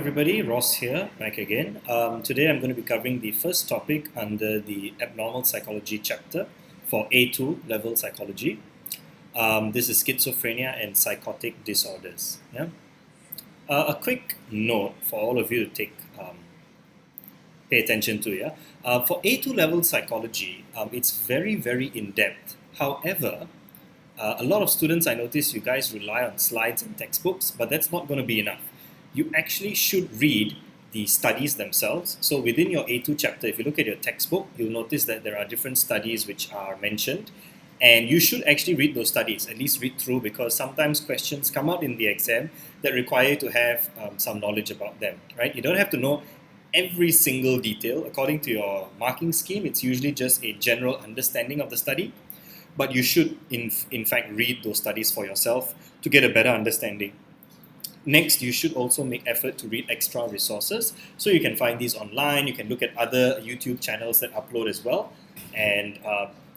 Everybody, Ross here, back again. Today I'm going to be covering the first topic under the Abnormal Psychology chapter for A2 level psychology. This is schizophrenia and psychotic disorders. Yeah? A quick note for all of you to pay attention to. Yeah? For A2 level psychology, it's very, very in depth. However, a lot of students, I notice you guys rely on slides and textbooks, but that's not going to be enough. You actually should read the studies themselves. So within your A2 chapter, if you look at your textbook, you'll notice that there are different studies which are mentioned. And you should actually read those studies, at least read through, because sometimes questions come out in the exam that require you to have some knowledge about them, right? You don't have to know every single detail. According to your marking scheme, it's usually just a general understanding of the study, but you should in fact read those studies for yourself to get a better understanding. Next, you should also make effort to read extra resources. So you can find these online, you can look at other YouTube channels that upload as well. And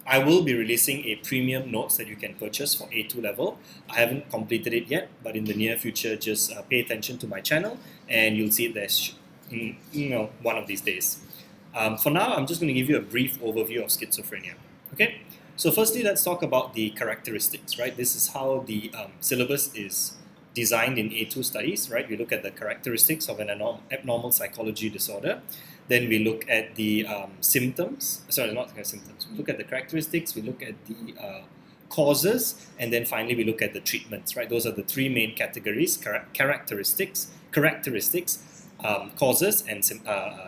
I will be releasing a premium notes that you can purchase for A2 level. I haven't completed it yet, but in the near future, just pay attention to my channel and you'll see it there one of these days. For now, I'm just going to give you a brief overview of schizophrenia. Okay? So firstly, let's talk about the characteristics, right? This is how the syllabus is designed in A2 studies, right? We look at the characteristics of an abnormal psychology disorder. Then we look at the symptoms. Sorry, not symptoms. We look at the characteristics. We look at the causes, and then finally we look at the treatments, right? Those are the three main categories: characteristics, causes, and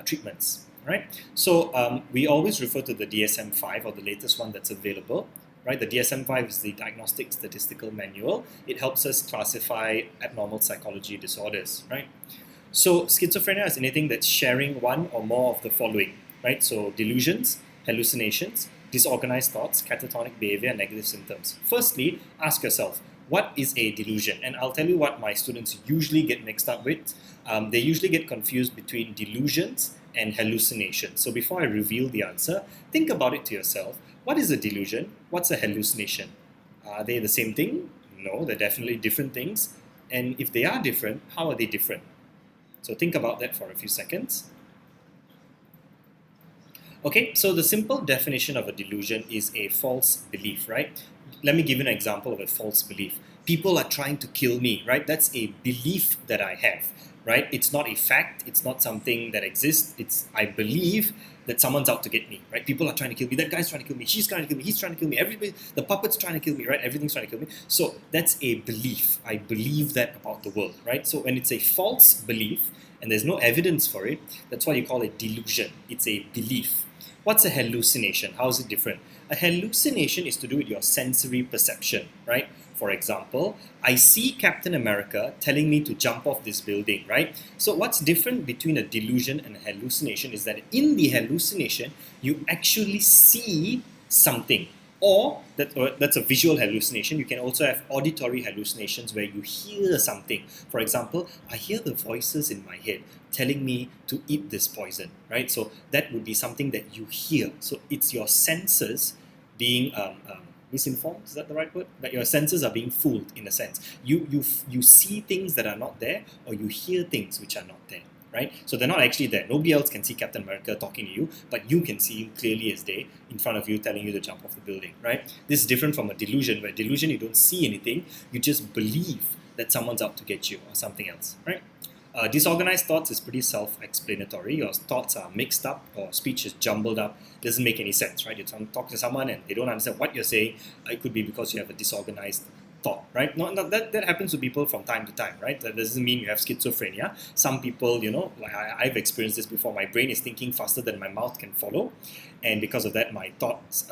treatments, right? So we always refer to the DSM-5 or the latest one that's available. Right, the DSM-5 is the Diagnostic Statistical Manual. It helps us classify abnormal psychology disorders, right? So schizophrenia is anything that's sharing one or more of the following, right? So delusions, hallucinations, disorganized thoughts, catatonic behavior, and negative symptoms. Firstly, ask yourself, what is a delusion? And I'll tell you what my students usually get mixed up with. They usually get confused between delusions and hallucinations. So before I reveal the answer, think about it to yourself. What is a delusion? What's a hallucination? Are they the same thing? No, they're definitely different things. And if they are different, how are they different? So think about that for a few seconds. Okay, so the simple definition of a delusion is a false belief, right? Let me give you an example of a false belief. People are trying to kill me, right? That's a belief that I have, right? It's not a fact. It's not something that exists. I believe that someone's out to get me, right? People are trying to kill me. That guy's trying to kill me. She's trying to kill me. He's trying to kill me. Everybody, the puppet's trying to kill me, right? Everything's trying to kill me. So that's a belief. I believe that about the world, right? So when it's a false belief and there's no evidence for it, that's why you call it delusion. It's a belief. What's a hallucination? How is it different? A hallucination is to do with your sensory perception, right? For example, I see Captain America telling me to jump off this building, right? So what's different between a delusion and a hallucination is that in the hallucination, you actually see something. Or that's a visual hallucination. You can also have auditory hallucinations where you hear something. For example, I hear the voices in my head telling me to eat this poison, right? So that would be something that you hear. So it's your senses being misinformed, is that the right word? But your senses are being fooled in a sense. You see things that are not there, or you hear things which are not there, right? So they're not actually there. Nobody else can see Captain America talking to you, but you can see him clearly as day in front of you telling you to jump off the building, right? This is different from a delusion, where delusion you don't see anything, you just believe that someone's out to get you or something else, right? Disorganized thoughts is pretty self-explanatory. Your thoughts are mixed up, or speech is jumbled up. Doesn't make any sense, right? You talk to someone and they don't understand what you're saying. It could be because you have a disorganized thought, right? That happens to people from time to time, right? That doesn't mean you have schizophrenia. Some people, like I've experienced this before. My brain is thinking faster than my mouth can follow, and because of that, my thoughts,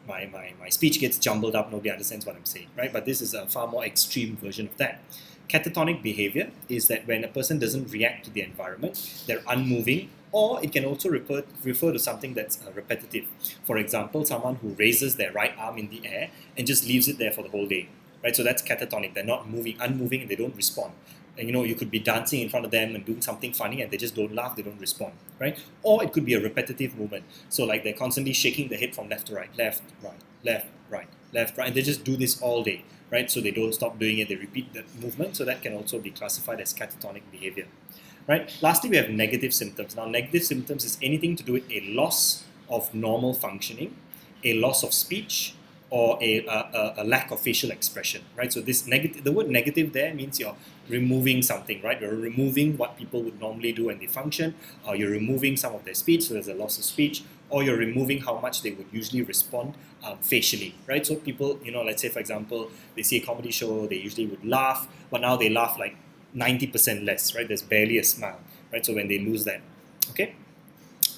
my speech gets jumbled up. Nobody understands what I'm saying, right? But this is a far more extreme version of that. Catatonic behavior is that when a person doesn't react to the environment, they're unmoving, or it can also refer to something that's repetitive. For example, someone who raises their right arm in the air and just leaves it there for the whole day, right? So that's catatonic. They're not unmoving, and they don't respond. And you could be dancing in front of them and doing something funny, and they just don't laugh, they don't respond, right? Or it could be a repetitive movement. So like they're constantly shaking their head from left to right, left, right, left, right, left, right, and they just do this all day, right? So they don't stop doing it, they repeat the movement. So that can also be classified as catatonic behavior, right? Lastly, we have negative symptoms. Now, negative symptoms is anything to do with a loss of normal functioning, a loss of speech, or a lack of facial expression, right? So this negative, the word negative there means you're removing something, right? You're removing what people would normally do when they function, or you're removing some of their speech, so there's a loss of speech, or you're removing how much they would usually respond facially, right? So people, let's say for example, they see a comedy show, they usually would laugh, but now they laugh like 90% less, right? There's barely a smile, right? So when they lose that, okay?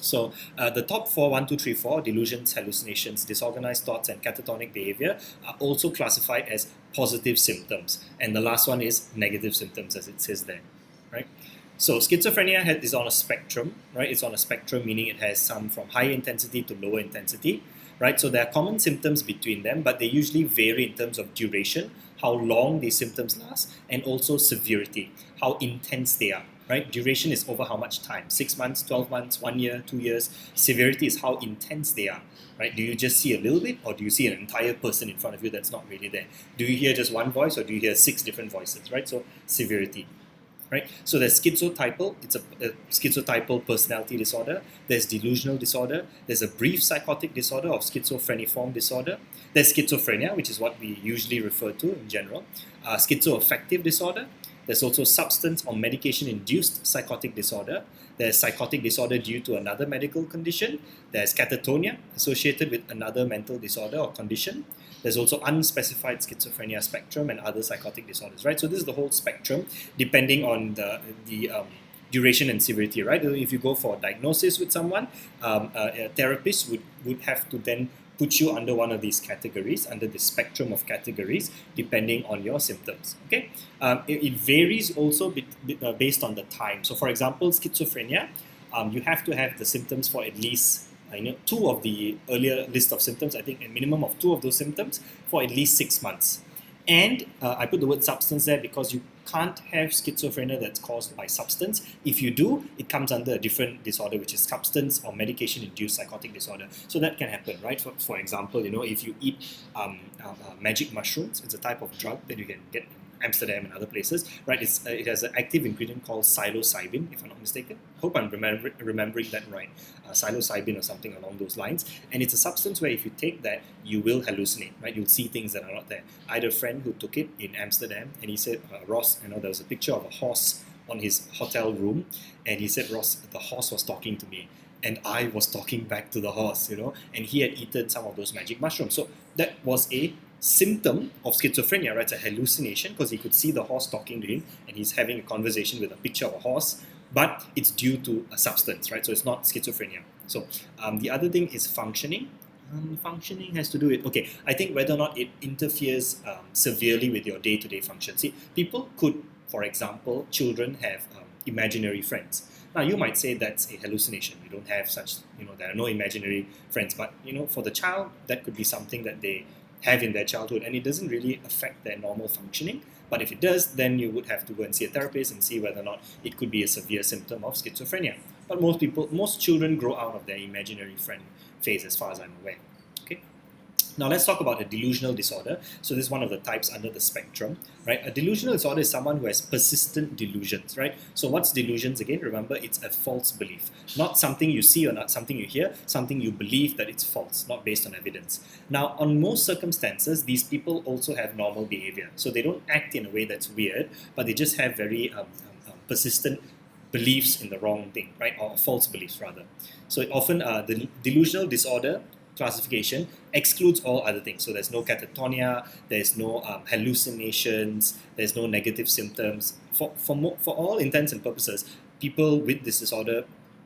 So the top four, 1, 2, 3, 4, delusions, hallucinations, disorganized thoughts, and catatonic behavior are also classified as positive symptoms. And the last one is negative symptoms, as it says there, right? So schizophrenia is on a spectrum, right? It's on a spectrum, meaning it has some from high intensity to lower intensity, right? So there are common symptoms between them, but they usually vary in terms of duration, how long these symptoms last, and also severity, how intense they are, right? Duration is over how much time, 6 months, 12 months, 1 year, 2 years. Severity is how intense they are, right? Do you just see a little bit, or do you see an entire person in front of you that's not really there? Do you hear just one voice, or do you hear 6 different voices, right? So severity. Right? So there's schizotypal, it's a schizotypal personality disorder. There's delusional disorder. There's a brief psychotic disorder of schizophreniform disorder. There's schizophrenia, which is what we usually refer to in general. Schizoaffective disorder. There's also substance or medication-induced psychotic disorder. There's psychotic disorder due to another medical condition. There's catatonia associated with another mental disorder or condition. There's also unspecified schizophrenia spectrum and other psychotic disorders, right? So this is the whole spectrum, depending on the duration and severity, right? If you go for a diagnosis with someone, a therapist would have to then put you under one of these categories, under the spectrum of categories, depending on your symptoms, okay? It varies also based on the time. So for example, schizophrenia, you have to have the symptoms for at least 2 of the earlier list of symptoms, I think a minimum of 2 of those symptoms for at least 6 months. And I put the word substance there because you can't have schizophrenia that's caused by substance. If you do, it comes under a different disorder, which is substance or medication-induced psychotic disorder. So that can happen, right? For example, if you eat magic mushrooms, it's a type of drug that you can get in Amsterdam and other places, right? It has an active ingredient called psilocybin, if I'm not mistaken. Hope I'm remembering that right. Psilocybin or something along those lines. And it's a substance where if you take that, you will hallucinate, right? You'll see things that are not there. I had a friend who took it in Amsterdam, and he said, Ross, there was a picture of a horse on his hotel room, and he said, Ross, the horse was talking to me, and I was talking back to the horse, and he had eaten some of those magic mushrooms. So that was a symptom of schizophrenia, right? It's a hallucination because he could see the horse talking to him, and he's having a conversation with a picture of a horse, but it's due to a substance, right? So it's not schizophrenia. So the other thing is functioning. Functioning has to do with, I think whether or not it interferes severely with your day-to-day function. See, people could, for example, children have imaginary friends. Now, you might say that's a hallucination. You don't have such, there are no imaginary friends. But, for the child, that could be something that they have in their childhood, and it doesn't really affect their normal functioning. But if it does, then you would have to go and see a therapist and see whether or not it could be a severe symptom of schizophrenia. But most children grow out of their imaginary friend phase, as far as I'm aware. Okay. Now let's talk about a delusional disorder. So this is one of the types under the spectrum, right? A delusional disorder is someone who has persistent delusions, right? So what's delusions again? Remember, it's a false belief. Not something you see or not something you hear, something you believe that it's false, not based on evidence. Now, on most circumstances, these people also have normal behavior. So they don't act in a way that's weird, but they just have very persistent beliefs in the wrong thing, right? Or false beliefs, rather. So often the delusional disorder classification excludes all other things. So there's no catatonia, there's no hallucinations, there's no negative symptoms. For all intents and purposes, people with this disorder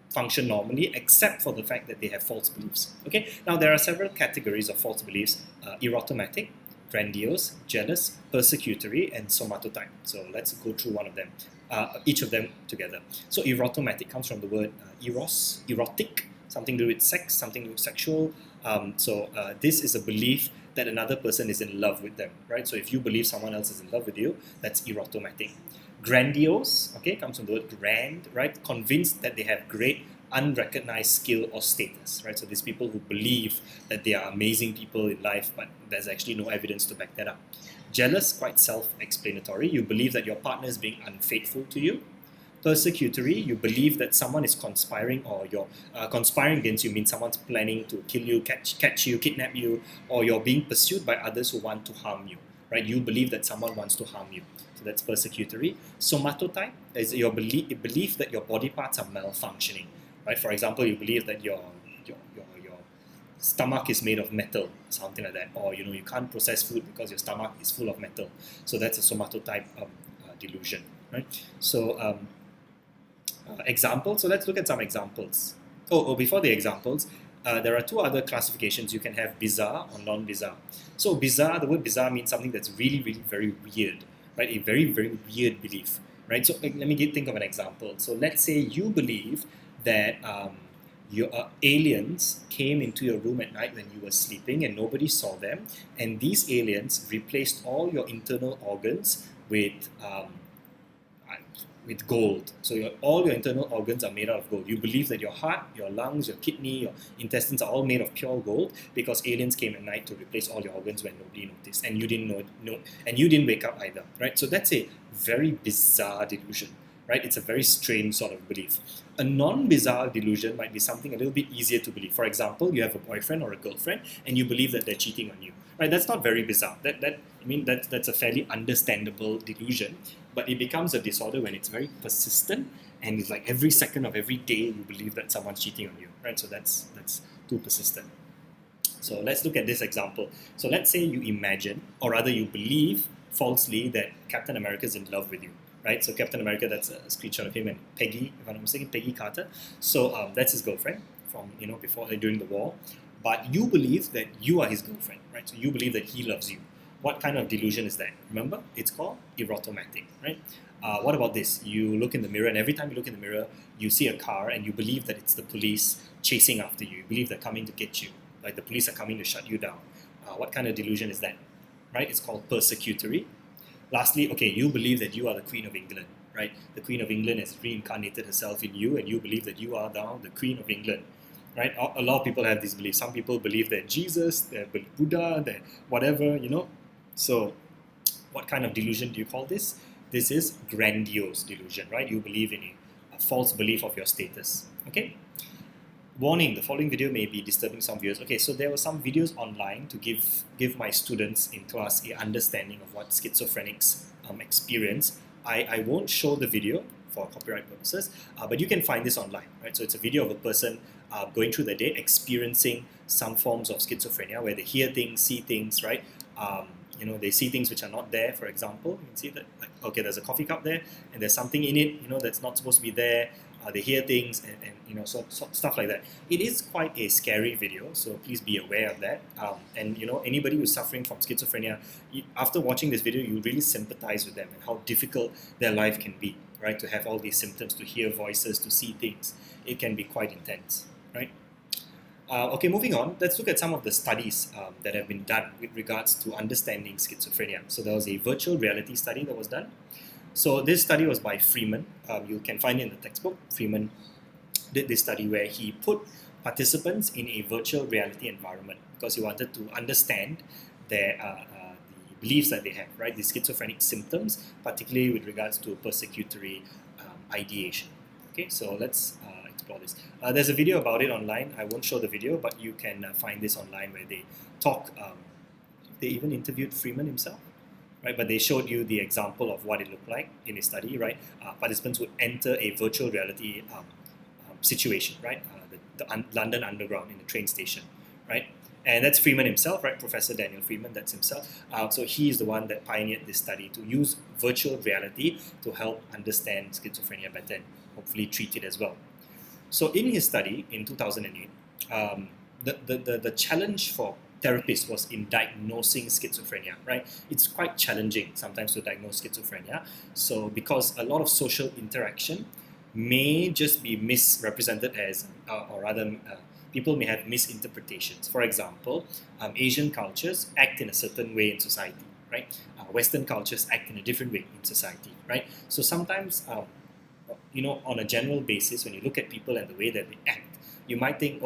function normally, except for the fact that they have false beliefs. Okay. Now there are several categories of false beliefs: erotomatic, grandiose, jealous, persecutory, and somatotype. So let's go through one of them, each of them together. So erotomatic comes from the word eros, erotic, something to do with sex, something to do with sexual. This is a belief that another person is in love with them, right? So if you believe someone else is in love with you, that's erotomatic. Grandiose, comes from the word grand, right? Convinced that they have great unrecognized skill or status, right? So these people who believe that they are amazing people in life, but there's actually no evidence to back that up. Jealous, quite self-explanatory. You believe that your partner is being unfaithful to you. Persecutory, you believe that someone is conspiring, or you're conspiring against you means someone's planning to kill you, catch you, kidnap you, or you're being pursued by others who want to harm you, right? You believe that someone wants to harm you. So that's persecutory. Somatotype is your belief that your body parts are malfunctioning, right? For example, you believe that your stomach is made of metal, something like that, or you can't process food because your stomach is full of metal. So that's a somatotype delusion, right? So examples. So let's look at some examples. Before the examples, there are two other classifications. You can have bizarre or non-bizarre. So bizarre, the word bizarre means something that's really, really very weird, right? A very, very weird belief, right? So let me think of an example. So let's say you believe that your aliens came into your room at night when you were sleeping and nobody saw them, and these aliens replaced all your internal organs with gold. So all your internal organs are made out of gold. You believe that your heart, your lungs, your kidney, your intestines are all made of pure gold because aliens came at night to replace all your organs when nobody noticed, and you didn't know, and you didn't wake up either, right? So that's a very bizarre delusion, right? It's a very strange sort of belief. A non-bizarre delusion might be something a little bit easier to believe. For example, you have a boyfriend or a girlfriend and you believe that they're cheating on you, right? That's not very bizarre. That's a fairly understandable delusion, but it becomes a disorder when it's very persistent and it's like every second of every day you believe that someone's cheating on you, right? So that's too persistent. So let's look at this example. So let's say you imagine, or rather you believe falsely, that Captain America is in love with you, right? So Captain America, that's a screenshot of him and Peggy, if I'm not mistaken, Peggy Carter. So that's his girlfriend from before during the war. But you believe that you are his girlfriend, right? So you believe that he loves you. What kind of delusion is that? Remember, it's called erotomatic, right? What about this? You look in the mirror, and every time you look in the mirror, you see a car, and you believe that it's the police chasing after you. You believe they're coming to get you, like the police are coming to shut you down. What kind of delusion is that? Right? It's called persecutory. Lastly, okay, you believe that you are the Queen of England, right? The Queen of England has reincarnated herself in you, and you believe that you are now the Queen of England, right? A lot of people have these beliefs. Some people believe that Jesus, that Buddha, that whatever, So, what kind of delusion do you call this? This is grandiose delusion, right? You believe in a false belief of your status, okay? Warning, the following video may be disturbing some viewers. Okay, so there were some videos online to give my students in class a understanding of what schizophrenics experience. I won't show the video for copyright purposes, but you can find this online, right? So it's a video of a person going through the day experiencing some forms of schizophrenia where they hear things, see things, right? They see things which are not there. For example, you can see that, like, okay, there's a coffee cup there, and there's something in it, that's not supposed to be there. They hear things, and so stuff like that. It is quite a scary video, so please be aware of that. And anybody who's suffering from schizophrenia, after watching this video, you really sympathize with them and how difficult their life can be, right? To have all these symptoms, to hear voices, to see things, it can be quite intense, right? Okay, moving on, let's look at some of the studies that have been done with regards to understanding schizophrenia. So there was a virtual reality study that was done. So this study was by Freeman. You can find it in the textbook. Freeman did this study where he put participants in a virtual reality environment because he wanted to understand their the beliefs that they have, right? The schizophrenic symptoms, particularly with regards to persecutory ideation. Okay, so let's explore this. There's a video about it online. I won't show the video, but you can find this online where they talk. They even interviewed Freeman himself, right? But they showed you the example of what it looked like in a study, right? Participants would enter a virtual reality situation, right? The London Underground in the train station, right? And that's Freeman himself, right? Professor Daniel Freeman, that's himself. So he is the one that pioneered this study to use virtual reality to help understand schizophrenia better and hopefully treat it as well. So in his study in 2008, the challenge for therapists was in diagnosing schizophrenia, right? It's quite challenging sometimes to diagnose schizophrenia. So because a lot of social interaction may just be misrepresented as, or rather, people may have misinterpretations. For example, Asian cultures act in a certain way in society, right? Western cultures act in a different way in society, right? So sometimes, on a general basis, when you look at people and the way that they act, you might think,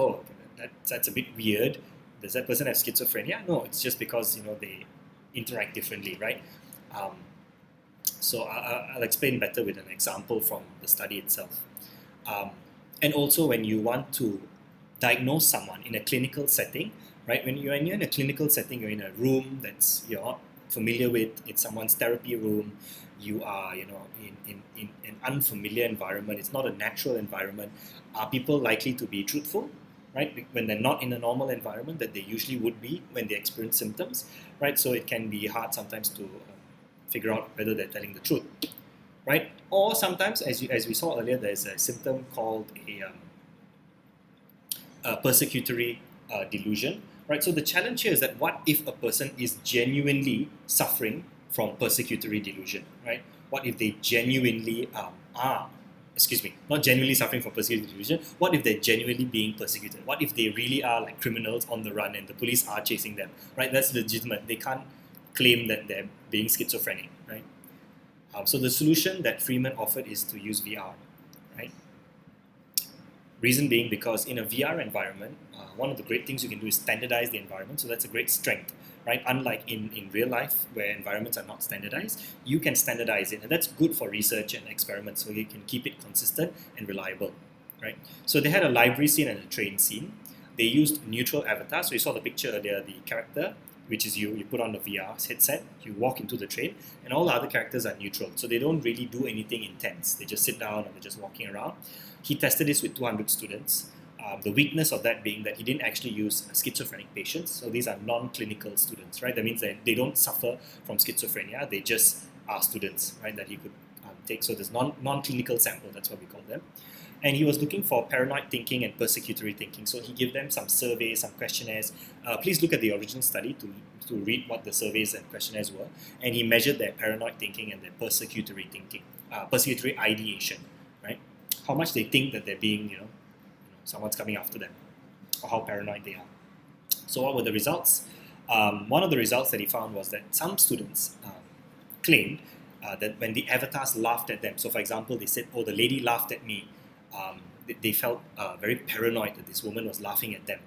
that's a bit weird. Does that person have schizophrenia? No, it's just because, interact differently, right? So I'll explain better with an example from the study itself. And also when you want to diagnose someone in a clinical setting, right? When you're in a clinical setting, you're in a room you're not familiar with, it's someone's therapy room, you are, in an unfamiliar environment, it's not a natural environment. Are people likely to be truthful, right? When they're not in a normal environment that they usually would be when they experience symptoms, right? So it can be hard sometimes to figure out whether they're telling the truth, right? Or sometimes, as we saw earlier, there's a symptom called a persecutory delusion, right? So the challenge here is that what if a person is genuinely suffering from persecutory delusion, right? What if they genuinely not genuinely suffering from persecutory delusion, what if they're genuinely being persecuted? What if they really are like criminals on the run and the police are chasing them, right? That's legitimate. They can't claim that they're being schizophrenic, right? So the solution that Freeman offered is to use VR, right? Reason being because in a VR environment, one of the great things you can do is standardize the environment. So that's a great strength, right? Unlike in real life where environments are not standardized, you can standardize it. And that's good for research and experiments so you can keep it consistent and reliable, right? So they had a library scene and a train scene. They used neutral avatars. So you saw the picture earlier, the character, which is you put on the VR headset, you walk into the train, and all the other characters are neutral. So they don't really do anything intense. They just sit down and they're just walking around. He tested this with 200 students. The weakness of that being that he didn't actually use schizophrenic patients. So these are non-clinical students, right? That means that they don't suffer from schizophrenia. They just are students, right, that he could take. So there's non-clinical sample, that's what we call them. And he was looking for paranoid thinking and persecutory thinking. So he gave them some surveys, some questionnaires. Please look at the original study to read what the surveys and questionnaires were. And he measured their paranoid thinking and their persecutory thinking, persecutory ideation, right? How much they think that they're being, someone's coming after them, or how paranoid they are. So what were the results? One of the results that he found was that some students claimed that when the avatars laughed at them, so for example, they said, oh, the lady laughed at me, they felt very paranoid that this woman was laughing at them,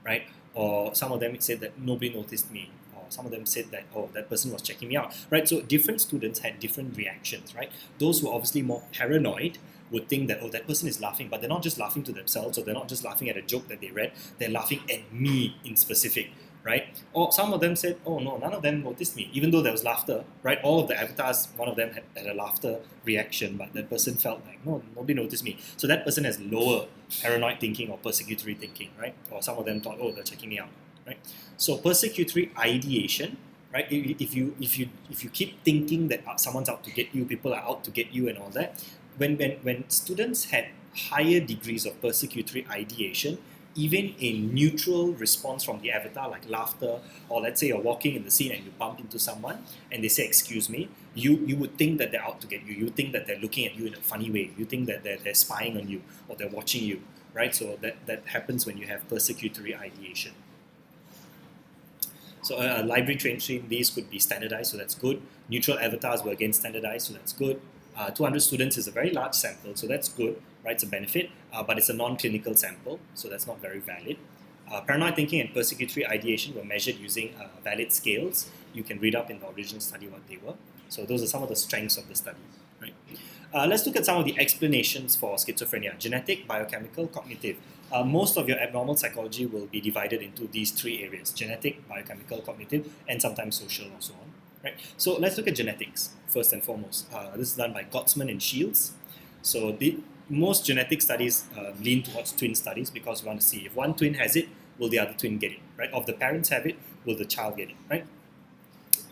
right? Or some of them said that nobody noticed me, or some of them said that, oh, that person was checking me out, right? So different students had different reactions, right? Those who are obviously more paranoid would think that, oh, that person is laughing, but they're not just laughing to themselves, or they're not just laughing at a joke that they read, they're laughing at me in specific, right? Or some of them said, oh no, none of them noticed me, even though there was laughter, right? All of the avatars, one of them had a laughter reaction, but that person felt like, no, nobody noticed me. So that person has lower paranoid thinking or persecutory thinking, right? Or some of them thought, oh, they're checking me out, right? So persecutory ideation, right? If you keep thinking that someone's out to get you, people are out to get you and all that, when students had higher degrees of persecutory ideation, even a neutral response from the avatar like laughter, or let's say you're walking in the scene and you bump into someone and they say excuse me, you would think that they're out to get you. You think that they're looking at you in a funny way. You think that they're spying on you or they're watching you, right? So that happens when you have persecutory ideation. So a library train stream, these could be standardized, so that's good. Neutral avatars were again standardized, so that's good. 200 students is a very large sample, so that's good, right? It's a benefit, but it's a non-clinical sample, so that's not very valid. Paranoid thinking and persecutory ideation were measured using valid scales. You can read up in the original study what they were. So those are some of the strengths of the study, right? Let's look at some of the explanations for schizophrenia: genetic, biochemical, cognitive. Most of your abnormal psychology will be divided into these three areas: genetic, biochemical, cognitive, and sometimes social and so on. Right? So let's look at genetics first and foremost. This is done by Gottsman and Shields. So most genetic studies lean towards twin studies because we want to see if one twin has it, will the other twin get it? Right? Or if the parents have it, will the child get it? Right?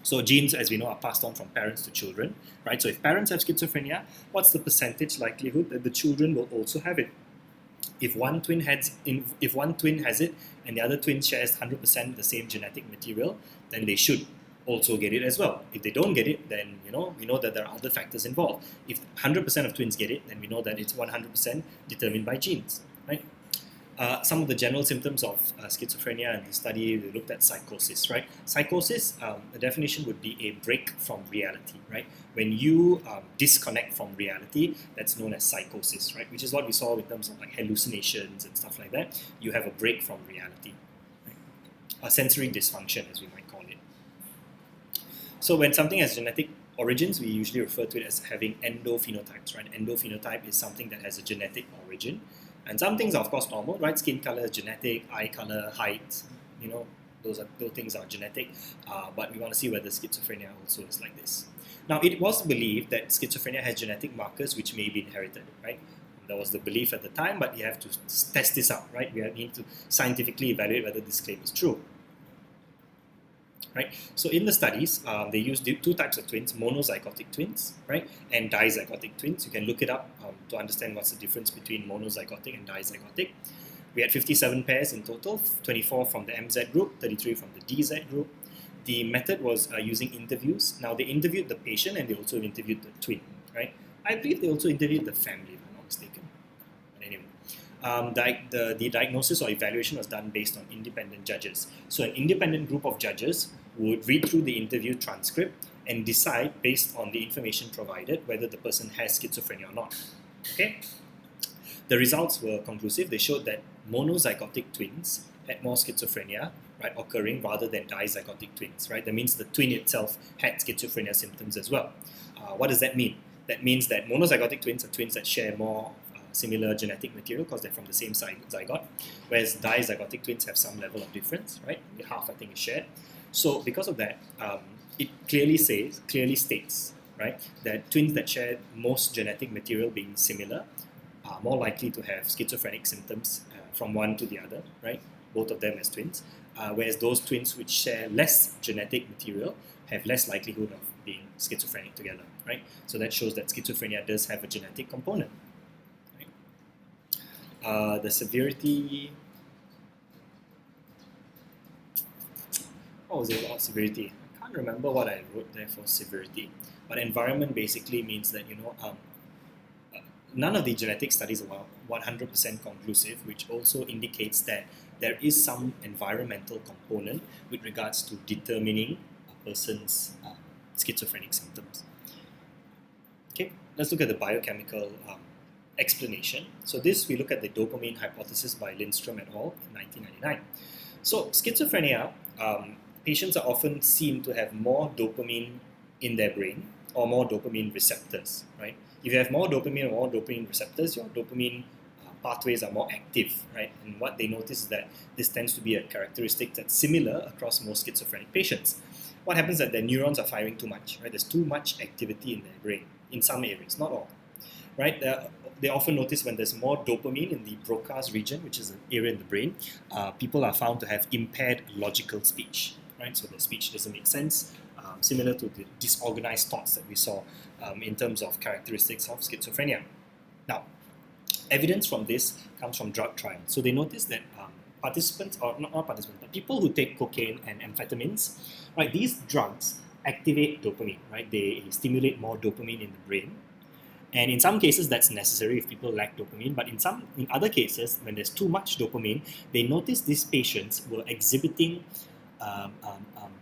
So genes, as we know, are passed on from parents to children. Right? So if parents have schizophrenia, what's the percentage likelihood that the children will also have it? If one twin has it and the other twin shares 100% the same genetic material, then they should also get it as well. If they don't get it, then we know that there are other factors involved. If 100% of twins get it, then we know that it's 100% determined by genes, right? Some of the general symptoms of schizophrenia in the study, we looked at psychosis, right? Psychosis, the definition would be a break from reality, right? When you disconnect from reality, that's known as psychosis, right? Which is what we saw in terms of like hallucinations and stuff like that. You have a break from reality, right? A sensory dysfunction, as we might call it. So when something has genetic origins, we usually refer to it as having endophenotypes, right? Endophenotype is something that has a genetic origin. And some things are of course normal, right? Skin color is genetic, eye color, height, those things are genetic. But we want to see whether schizophrenia also is like this. Now, it was believed that schizophrenia has genetic markers which may be inherited, right? That was the belief at the time, but you have to test this out, right? We need to scientifically evaluate whether this claim is true. Right? So in the studies, they used two types of twins, monozygotic twins, right, and dizygotic twins. You can look it up to understand what's the difference between monozygotic and dizygotic. We had 57 pairs in total, 24 from the MZ group, 33 from the DZ group. The method was using interviews. Now, they interviewed the patient and they also interviewed the twin, right? I believe they also interviewed the family, if I'm not mistaken. But anyway, the diagnosis or evaluation was done based on independent judges. So an independent group of judges would read through the interview transcript and decide based on the information provided whether the person has schizophrenia or not. Okay? The results were conclusive. They showed that monozygotic twins had more schizophrenia, right, occurring rather than dizygotic twins, right? That means the twin itself had schizophrenia symptoms as well. What does that mean? That means that monozygotic twins are twins that share more similar genetic material because they're from the same zygote, whereas dizygotic twins have some level of difference, right? Half, I think, is shared. So because of that, it clearly states, right, that twins that share most genetic material being similar are more likely to have schizophrenic symptoms from one to the other, right? Both of them as twins, whereas those twins which share less genetic material have less likelihood of being schizophrenic together, right? So that shows that schizophrenia does have a genetic component. Right? The severity. What was it about severity? I can't remember what I wrote there for severity. But environment basically means that, none of the genetic studies are 100% conclusive, which also indicates that there is some environmental component with regards to determining a person's schizophrenic symptoms. Okay, let's look at the biochemical explanation. So this, we look at the dopamine hypothesis by Lindstrom et al. In 1999. So schizophrenia, patients are often seen to have more dopamine in their brain or more dopamine receptors, right? If you have more dopamine or more dopamine receptors, your dopamine pathways are more active, right? And what they notice is that this tends to be a characteristic that's similar across most schizophrenic patients. What happens is that their neurons are firing too much, right? There's too much activity in their brain, in some areas, not all, right? They often notice when there's more dopamine in the Broca's region, which is an area in the brain, people are found to have impaired logical speech, right? So their speech doesn't make sense, similar to the disorganized thoughts that we saw in terms of characteristics of schizophrenia. Now, evidence from this comes from drug trials. So they noticed that participants, or not participants, but people who take cocaine and amphetamines, right, these drugs activate dopamine, right? They stimulate more dopamine in the brain. And in some cases, that's necessary if people lack dopamine. But in other cases, when there's too much dopamine, they notice these patients were exhibiting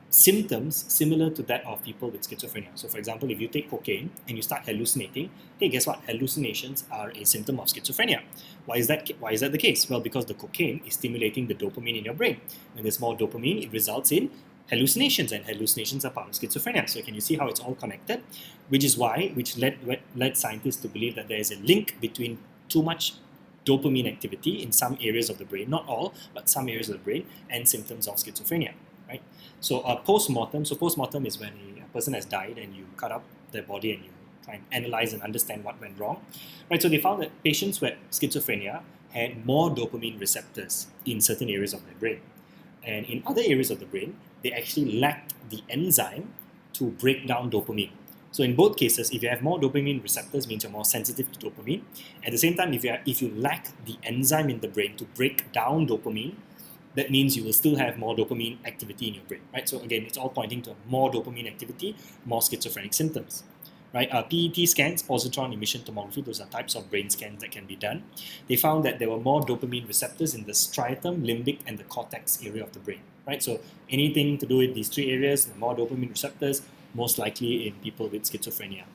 symptoms similar to that of people with schizophrenia. So for example, if you take cocaine and you start hallucinating, hey, guess what? Hallucinations are a symptom of schizophrenia. Why is that the case? Well, because the cocaine is stimulating the dopamine in your brain. When there's more dopamine, it results in hallucinations, and hallucinations are part of schizophrenia. So can you see how it's all connected? Which led scientists to believe that there is a link between too much dopamine activity in some areas of the brain, not all, but some areas of the brain, and symptoms of schizophrenia. Right? So post-mortem is when a person has died and you cut up their body and you try and analyze and understand what went wrong. Right? So they found that patients with schizophrenia had more dopamine receptors in certain areas of their brain. And in other areas of the brain, they actually lacked the enzyme to break down dopamine. So in both cases, if you have more dopamine receptors, means you're more sensitive to dopamine. At the same time, if you lack the enzyme in the brain to break down dopamine, that means you will still have more dopamine activity in your brain, right? So again, it's all pointing to more dopamine activity, more schizophrenic symptoms, right? PET scans, positron emission tomography, those are types of brain scans that can be done. They found that there were more dopamine receptors in the striatum, limbic, and the cortex area of the brain, right? So anything to do with these three areas, the more dopamine receptors, most likely in people with schizophrenia.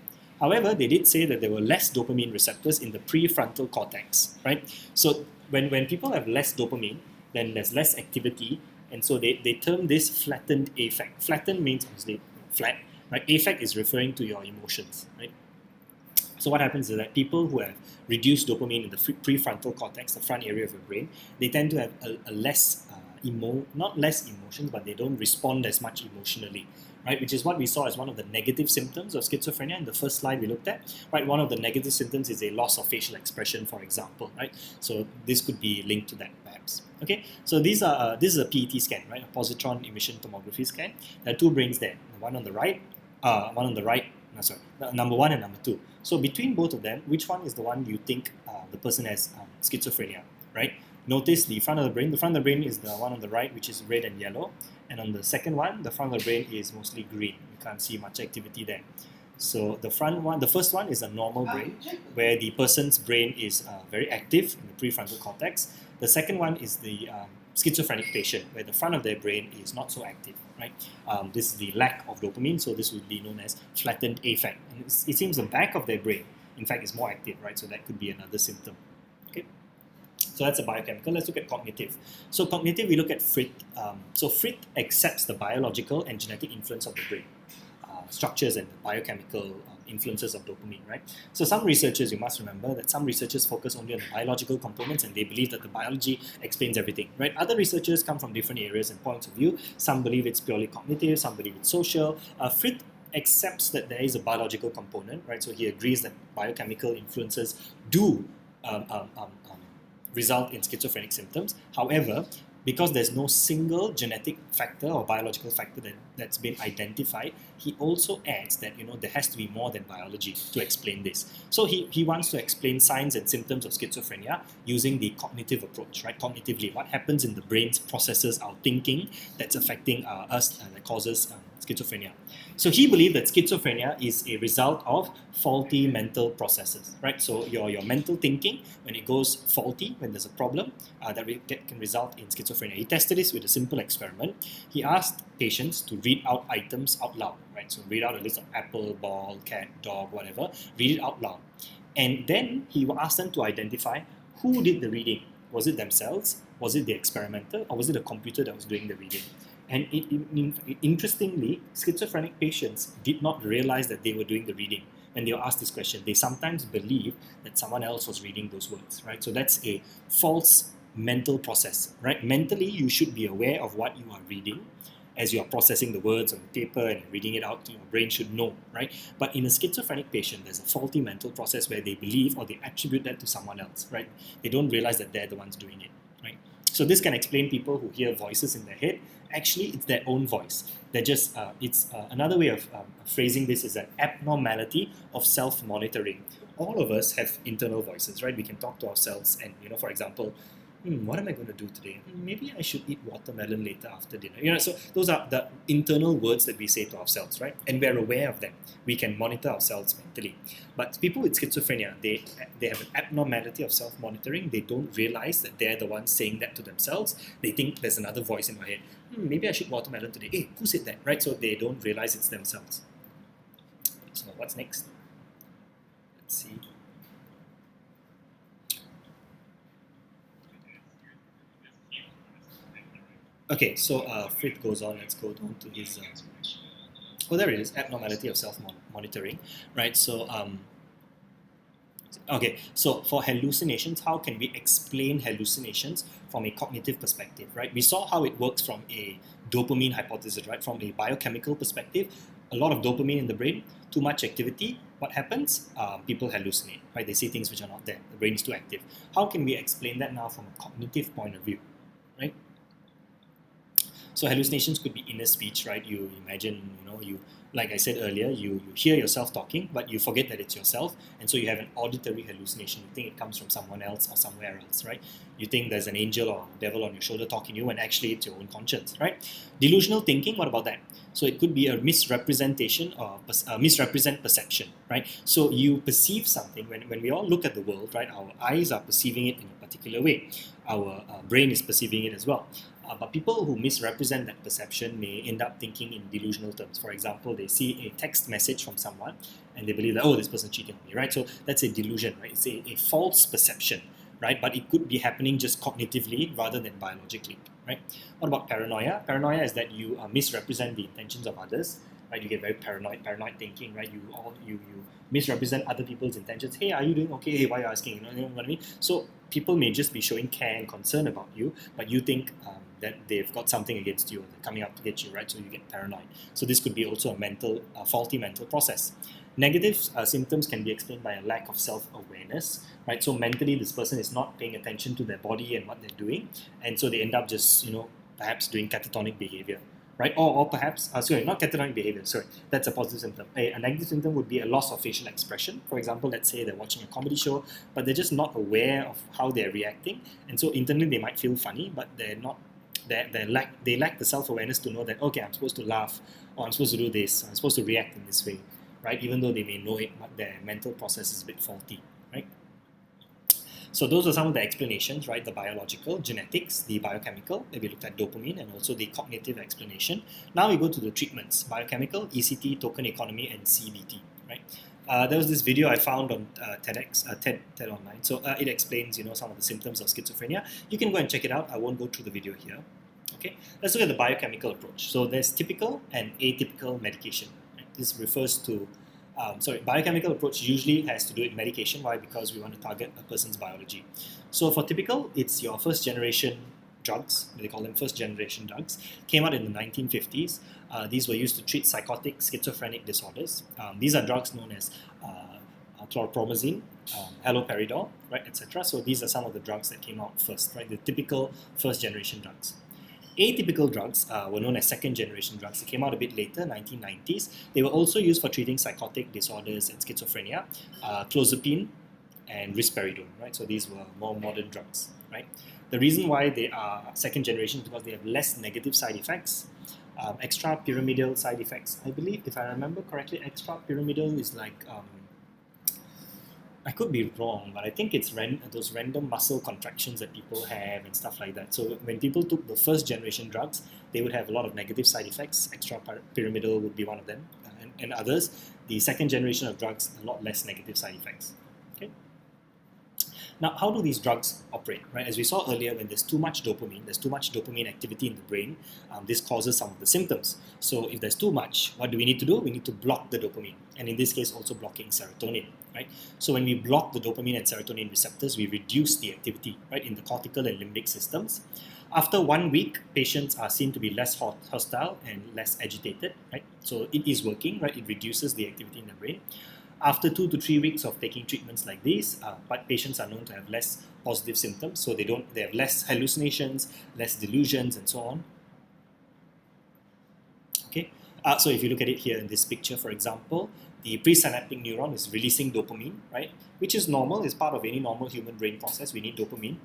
However, they did say that there were less dopamine receptors in the prefrontal cortex, right? So when people have less dopamine, then there's less activity, and so they term this flattened affect. Flattened means obviously flat, right? Affect is referring to your emotions, right? So what happens is that people who have reduced dopamine in the prefrontal cortex, the front area of your brain, they tend to have a less not less emotions, but they don't respond as much emotionally, right? Which is what we saw as one of the negative symptoms of schizophrenia in the first slide we looked at, right? One of the negative symptoms is a loss of facial expression, for example, right? So this could be linked to that perhaps. Okay, so this is a PET scan, right? A positron emission tomography scan. There are two brains there, one on the right, number one and number two. So between both of them, which one is the one you think the person has schizophrenia, right? Notice the front of the brain. The front of the brain is the one on the right, which is red and yellow. And on the second one, the front of the brain is mostly green. You can't see much activity there. So the first one is a normal brain, where the person's brain is very active in the prefrontal cortex. The second one is the schizophrenic patient, where the front of their brain is not so active, right? This is the lack of dopamine, so this would be known as flattened affect. And it seems the back of their brain, in fact, is more active, right? So that could be another symptom. Okay. So that's a biochemical. Let's look at cognitive. So cognitive, we look at Fritt. So Fritt accepts the biological and genetic influence of the brain, structures and biochemical influences of dopamine, right? So some researchers, you must remember that some researchers focus only on the biological components and they believe that the biology explains everything, right? Other researchers come from different areas and points of view. Some believe it's purely cognitive, some believe it's social. Fritt accepts that there is a biological component, right? So he agrees that biochemical influences do result in schizophrenic symptoms. However, because there's no single genetic factor or biological factor that's been identified, he also adds that there has to be more than biology to explain this. So he wants to explain signs and symptoms of schizophrenia using the cognitive approach, right? Cognitively, what happens in the brain's processes our thinking that's affecting us and that causes schizophrenia. So he believed that schizophrenia is a result of faulty mental processes, right? So your mental thinking, when it goes faulty, when there's a problem, can result in schizophrenia. He tested this with a simple experiment. He asked patients to read out items out loud, right? So read out a list of apple, ball, cat, dog, whatever. Read it out loud. And then he asked them to identify who did the reading. Was it themselves? Was it the experimenter? Or was it a computer that was doing the reading? And interestingly, schizophrenic patients did not realize that they were doing the reading when they were asked this question. They sometimes believe that someone else was reading those words, right? So that's a false mental process, right? Mentally, you should be aware of what you are reading as you are processing the words on the paper and reading it out. Your brain should know, right? But in a schizophrenic patient, there's a faulty mental process where they believe or they attribute that to someone else, right? They don't realize that they're the ones doing it, right? So this can explain people who hear voices in their head. Actually, it's their own voice. They're just, another way of phrasing this is an abnormality of self-monitoring. All of us have internal voices, right? We can talk to ourselves and, for example, what am I going to do today? Maybe I should eat watermelon later after dinner. So those are the internal words that we say to ourselves, right? And we're aware of them. We can monitor ourselves mentally. But people with schizophrenia, they have an abnormality of self-monitoring. They don't realize that they're the ones saying that to themselves. They think there's another voice in my head. Maybe I should eat watermelon today. Hey, who said that? Right? So they don't realize it's themselves. So what's next? Let's see. Okay, so Fritt goes on. Let's go on to his. There it is. Abnormality of self-monitoring, right? So, okay. So for hallucinations, how can we explain hallucinations from a cognitive perspective, right? We saw how it works from a dopamine hypothesis, right? From a biochemical perspective, a lot of dopamine in the brain, too much activity. What happens? People hallucinate, right? They see things which are not there. The brain is too active. How can we explain that now from a cognitive point of view, right? So hallucinations could be inner speech, right? You imagine, like I said earlier, you hear yourself talking, but you forget that it's yourself, and so you have an auditory hallucination. You think it comes from someone else or somewhere else, right? You think there's an angel or a devil on your shoulder talking to you, and actually it's your own conscience, right? Delusional thinking, what about that? So it could be a misrepresentation or misrepresent perception, right? So you perceive something, when we all look at the world, right? Our eyes are perceiving it in a particular way. Our brain is perceiving it as well. But people who misrepresent that perception may end up thinking in delusional terms. For example, they see a text message from someone and they believe that, this person cheating on me, right? So that's a delusion, right? It's a false perception, right? But it could be happening just cognitively rather than biologically, right? What about paranoia? Paranoia is that you misrepresent the intentions of others. right? You get very paranoid thinking, right? You misrepresent other people's intentions. Hey, are you doing okay? Hey, why are you asking? You know what I mean? So people may just be showing care and concern about you, but you think that they've got something against you, or they're coming up to get you, right? So you get paranoid. So this could be also a faulty mental process. Negative symptoms can be explained by a lack of self-awareness, right? So mentally, this person is not paying attention to their body and what they're doing, and so they end up just, perhaps doing catatonic behavior, right? Or perhaps, not catatonic behavior, sorry, that's a positive symptom. A negative symptom would be a loss of facial expression. For example, let's say they're watching a comedy show, but they're just not aware of how they're reacting, and so internally they might feel funny, but they're not. They lack the self-awareness to know that, okay, I'm supposed to laugh, or I'm supposed to do this, I'm supposed to react in this way, right? Even though they may know it, but their mental process is a bit faulty, right? So those are some of the explanations, right? The biological, genetics, the biochemical. We looked at dopamine, and also the cognitive explanation. Now we go to the treatments: biochemical, ECT, token economy, and CBT, right? There was this video I found on TEDx, TED Online. So it explains, some of the symptoms of schizophrenia. You can go and check it out. I won't go through the video here. Okay, let's look at the biochemical approach. So there's typical and atypical medication. Right? This refers to biochemical approach usually has to do with medication. Why? Because we want to target a person's biology. So for typical, it's your first generation drugs. They call them first generation drugs. Came out in the 1950s. These were used to treat psychotic, schizophrenic disorders. These are drugs known as chlorpromazine, haloperidol, right, etc. So these are some of the drugs that came out first, right? The typical first generation drugs. Atypical drugs were known as second generation drugs. They came out a bit later, 1990s. They were also used for treating psychotic disorders and schizophrenia, clozapine and risperidone, right? So these were more modern drugs, right? The reason why they are second generation is because they have less negative side effects, extrapyramidal side effects. I believe, if I remember correctly, extrapyramidal is like I could be wrong, but I think it's those random muscle contractions that people have and stuff like that. So when people took the first generation drugs, they would have a lot of negative side effects. Extrapyramidal would be one of them, and others. The second generation of drugs, a lot less negative side effects. Okay. Now, how do these drugs operate? Right, as we saw earlier, when there's too much dopamine activity in the brain, this causes some of the symptoms. So if there's too much, what do we need to do? We need to block the dopamine, and in this case, also blocking serotonin. Right? So when we block the dopamine and serotonin receptors, we reduce the activity, right, in the cortical and limbic systems. After 1 week, patients are seen to be less hostile and less agitated. Right? So it is working. Right? It reduces the activity in the brain. After 2 to 3 weeks of taking treatments like these, but patients are known to have less positive symptoms. So they have less hallucinations, less delusions, and so on. Okay. So if you look at it here in this picture, for example, the presynaptic neuron is releasing dopamine, right? Which is normal, is part of any normal human brain process. We need dopamine,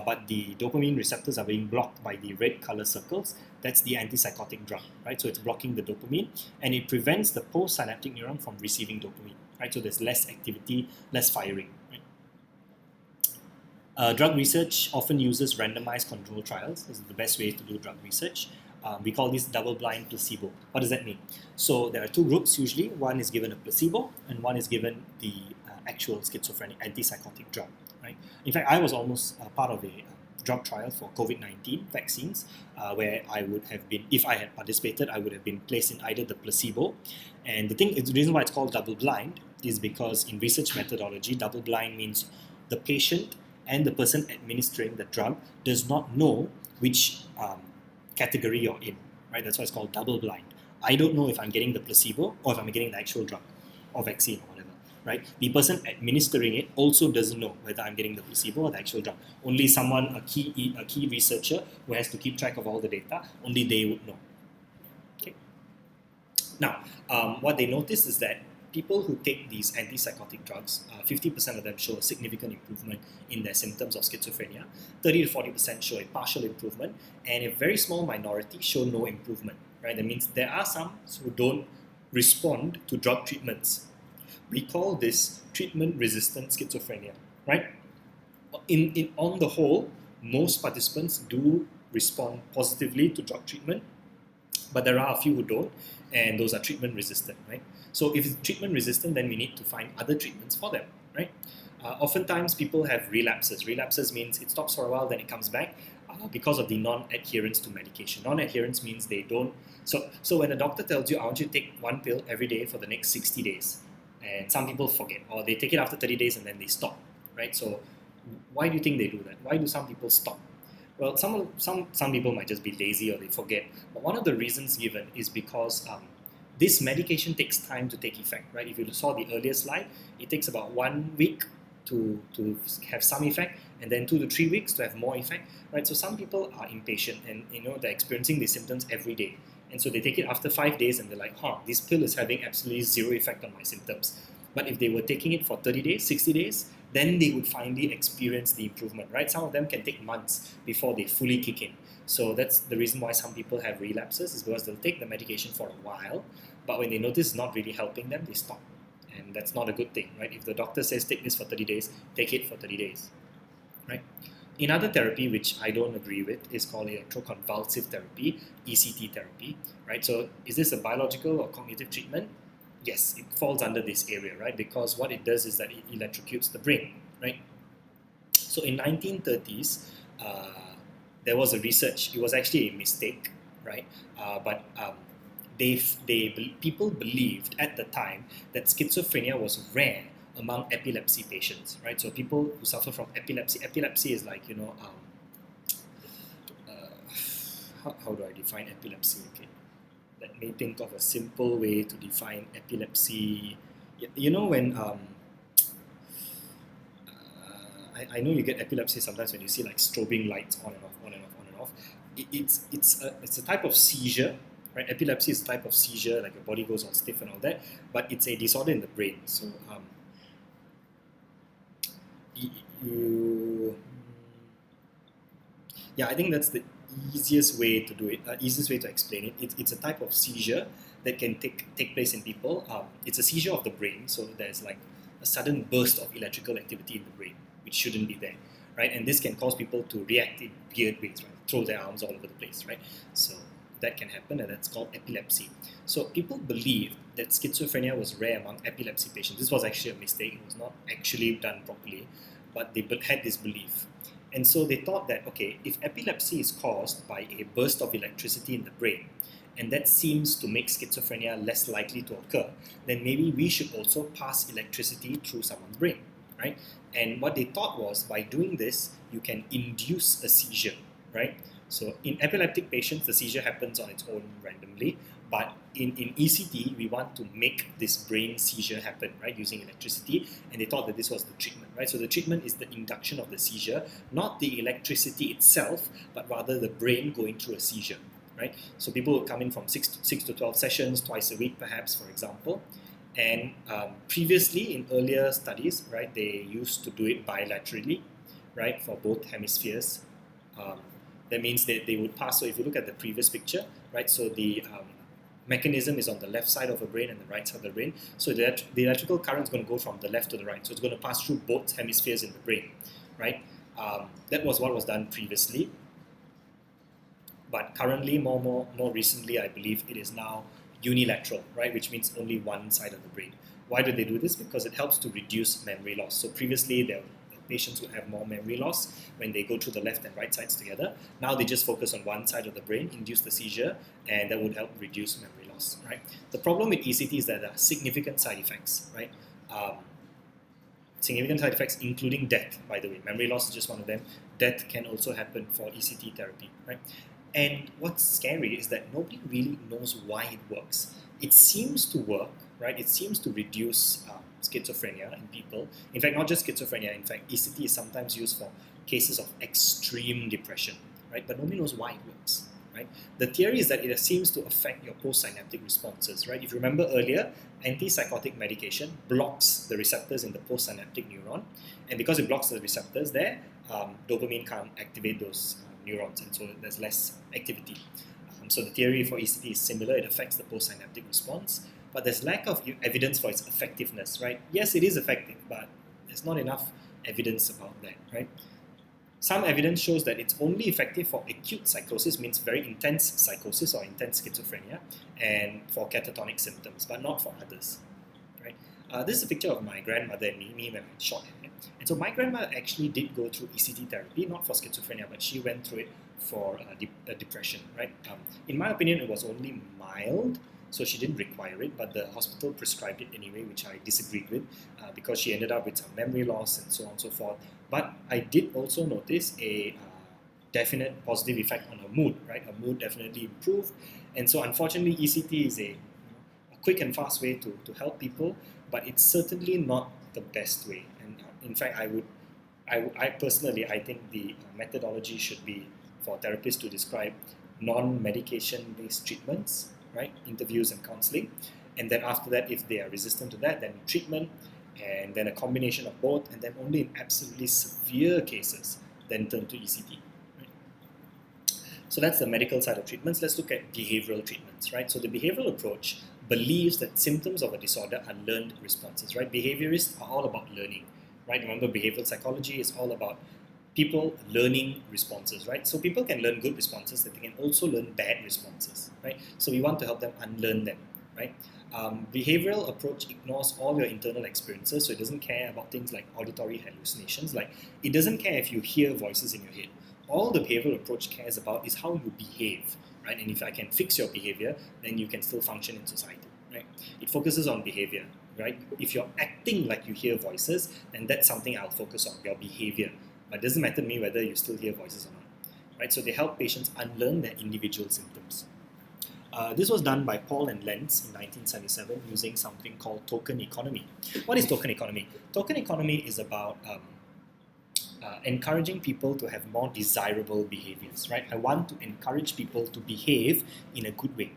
but the dopamine receptors are being blocked by the red color circles. That's the antipsychotic drug, right? So it's blocking the dopamine, and it prevents the postsynaptic neuron from receiving dopamine, right? So there's less activity, less firing, right? Drug research often uses randomized control trials. This is the best way to do drug research. We call this double-blind placebo. What does that mean? So there are two groups usually. One is given a placebo, and one is given the actual schizophrenic antipsychotic drug. Right? In fact, I was almost part of a drug trial for COVID-19 vaccines, where I would have been, if I had participated, I would have been placed in either the placebo. And the reason why it's called double-blind is because in research methodology, double-blind means the patient and the person administering the drug does not know which category you're in, right? That's why it's called double blind. I don't know if I'm getting the placebo or if I'm getting the actual drug or vaccine or whatever, right? The person administering it also doesn't know whether I'm getting the placebo or the actual drug. Only someone, a key researcher who has to keep track of all the data, only they would know. Okay. Now, what they noticed is that people who take these antipsychotic drugs, 50% of them show a significant improvement in their symptoms of schizophrenia, 30 to 40% show a partial improvement, and a very small minority show no improvement. Right? That means there are some who don't respond to drug treatments. We call this treatment-resistant schizophrenia. Right? On the whole, most participants do respond positively to drug treatment, but there are a few who don't, and those are treatment resistant, right? So if it's treatment resistant, then we need to find other treatments for them, right? Oftentimes people have relapses. Relapses means it stops for a while, then it comes back. because of the non-adherence to medication. Non-adherence means they don't. So when a doctor tells you, I want you to take one pill every day for the next 60 days, and some people forget, or they take it after 30 days and then they stop, right? So why do you think they do that? Why do some people stop? Well, some people might just be lazy or they forget. But one of the reasons given is because this medication takes time to take effect, right? If you saw the earlier slide, it takes about 1 week to have some effect, and then 2 to 3 weeks to have more effect, right? So some people are impatient, and they're experiencing these symptoms every day, and so they take it after 5 days, and they're like, this pill is having absolutely zero effect on my symptoms. But if they were taking it for 30 days, 60 days, then they would finally experience the improvement, right? Some of them can take months before they fully kick in. So that's the reason why some people have relapses, is because they'll take the medication for a while, but when they notice it's not really helping them, they stop. And that's not a good thing, right? If the doctor says take this for 30 days, take it for 30 days, right? Another therapy, which I don't agree with, is called electroconvulsive therapy, ECT therapy, right? So is this a biological or cognitive treatment? Yes, it falls under this area, right? Because what it does is that it electrocutes the brain, right? So in 1930s, there was a research. It was actually a mistake, right? But people believed at the time that schizophrenia was rare among epilepsy patients, right? So people who suffer from epilepsy is like, how do I define epilepsy? Okay, let me think of a simple way to define epilepsy. When I know you get epilepsy sometimes when you see like strobing lights on and off, on and off, on and off. It's a type of seizure, right? Epilepsy is a type of seizure, like your body goes all stiff and all that, but it's a disorder in the brain. So I think that's the easiest way to do it, easiest way to explain it. It's a type of seizure that can take place in people. It's a seizure of the brain, so there's like a sudden burst of electrical activity in the brain, which shouldn't be there, right? And this can cause people to react in weird ways, right? Throw their arms all over the place, right? So that can happen, and that's called epilepsy. So people believe that schizophrenia was rare among epilepsy patients. This was actually a mistake. It was not actually done properly, but they had this belief. And so they thought that, okay, if epilepsy is caused by a burst of electricity in the brain, and that seems to make schizophrenia less likely to occur, then maybe we should also pass electricity through someone's brain, right? And what they thought was, by doing this, you can induce a seizure, right? So in epileptic patients, the seizure happens on its own randomly, but in ECT, we want to make this brain seizure happen, right, using electricity, and they thought that this was the treatment, right? So the treatment is the induction of the seizure, not the electricity itself, but rather the brain going through a seizure, right? So people would come in from 6 to 12 sessions, twice a week perhaps, for example, and previously in earlier studies, right, they used to do it bilaterally, right, for both hemispheres. That means that they would pass. So if you look at the previous picture, right, so the mechanism is on the left side of the brain and the right side of the brain. So the electrical current is going to go from the left to the right. So it's going to pass through both hemispheres in the brain, right? That was what was done previously. But currently, more recently, I believe it is now unilateral, right? Which means only one side of the brain. Why do they do this? Because it helps to reduce memory loss. So previously, patients would have more memory loss when they go through the left and right sides together. Now they just focus on one side of the brain, induce the seizure, and that would help reduce memory loss, right? The problem with ECT is that there are significant side effects, right? Significant side effects including death, by the way. Memory loss is just one of them. Death can also happen for ECT therapy, right? And what's scary is that nobody really knows why it works. It seems to work, right? It seems to reduce schizophrenia in people. In fact, not just schizophrenia. In fact, ECT is sometimes used for cases of extreme depression, right? But nobody knows why it works, right? The theory is that it seems to affect your postsynaptic responses, right? If you remember earlier, antipsychotic medication blocks the receptors in the postsynaptic neuron, and because it blocks the receptors there, dopamine can't activate those neurons, and so there's less activity. So the theory for ECT is similar. It affects the postsynaptic response, but there's lack of evidence for its effectiveness, right? Yes, it is effective, but there's not enough evidence about that, right? Some evidence shows that it's only effective for acute psychosis, means very intense psychosis or intense schizophrenia, and for catatonic symptoms, but not for others, right? This is a picture of my grandmother and me when I had short hair. And so my grandma actually did go through ECT therapy, not for schizophrenia, but she went through it for depression, right? In my opinion, it was only mild, so she didn't require it, but the hospital prescribed it anyway, which I disagreed with because she ended up with some memory loss and so on and so forth. But I did also notice a definite positive effect on her mood, right? Her mood definitely improved. And so unfortunately, ECT is a quick and fast way to help people, but it's certainly not the best way. And in fact, I personally, I think the methodology should be for therapists to describe non-medication based treatments, right? Interviews and counseling. And then after that, if they are resistant to that, then treatment, and then a combination of both, and then only in absolutely severe cases, then turn to ECT. Right? So that's the medical side of treatments. Let's look at behavioral treatments, right? So the behavioral approach believes that symptoms of a disorder are learned responses, right? Behaviorists are all about learning, right? Remember, behavioral psychology is all about people learning responses, right? So people can learn good responses, that they can also learn bad responses, right? So we want to help them unlearn them, right? Behavioral approach ignores all your internal experiences, so it doesn't care about things like auditory hallucinations. Like, it doesn't care if you hear voices in your head. All the behavioral approach cares about is how you behave, right? And if I can fix your behavior, then you can still function in society, right? It focuses on behavior, right? If you're acting like you hear voices, then that's something I'll focus on, your behavior. But it doesn't matter to me whether you still hear voices or not, right? So they help patients unlearn their individual symptoms. This was done by Paul and Lenz in 1977 using something called token economy. What is token economy? Token economy is about encouraging people to have more desirable behaviors, right? I want to encourage people to behave in a good way.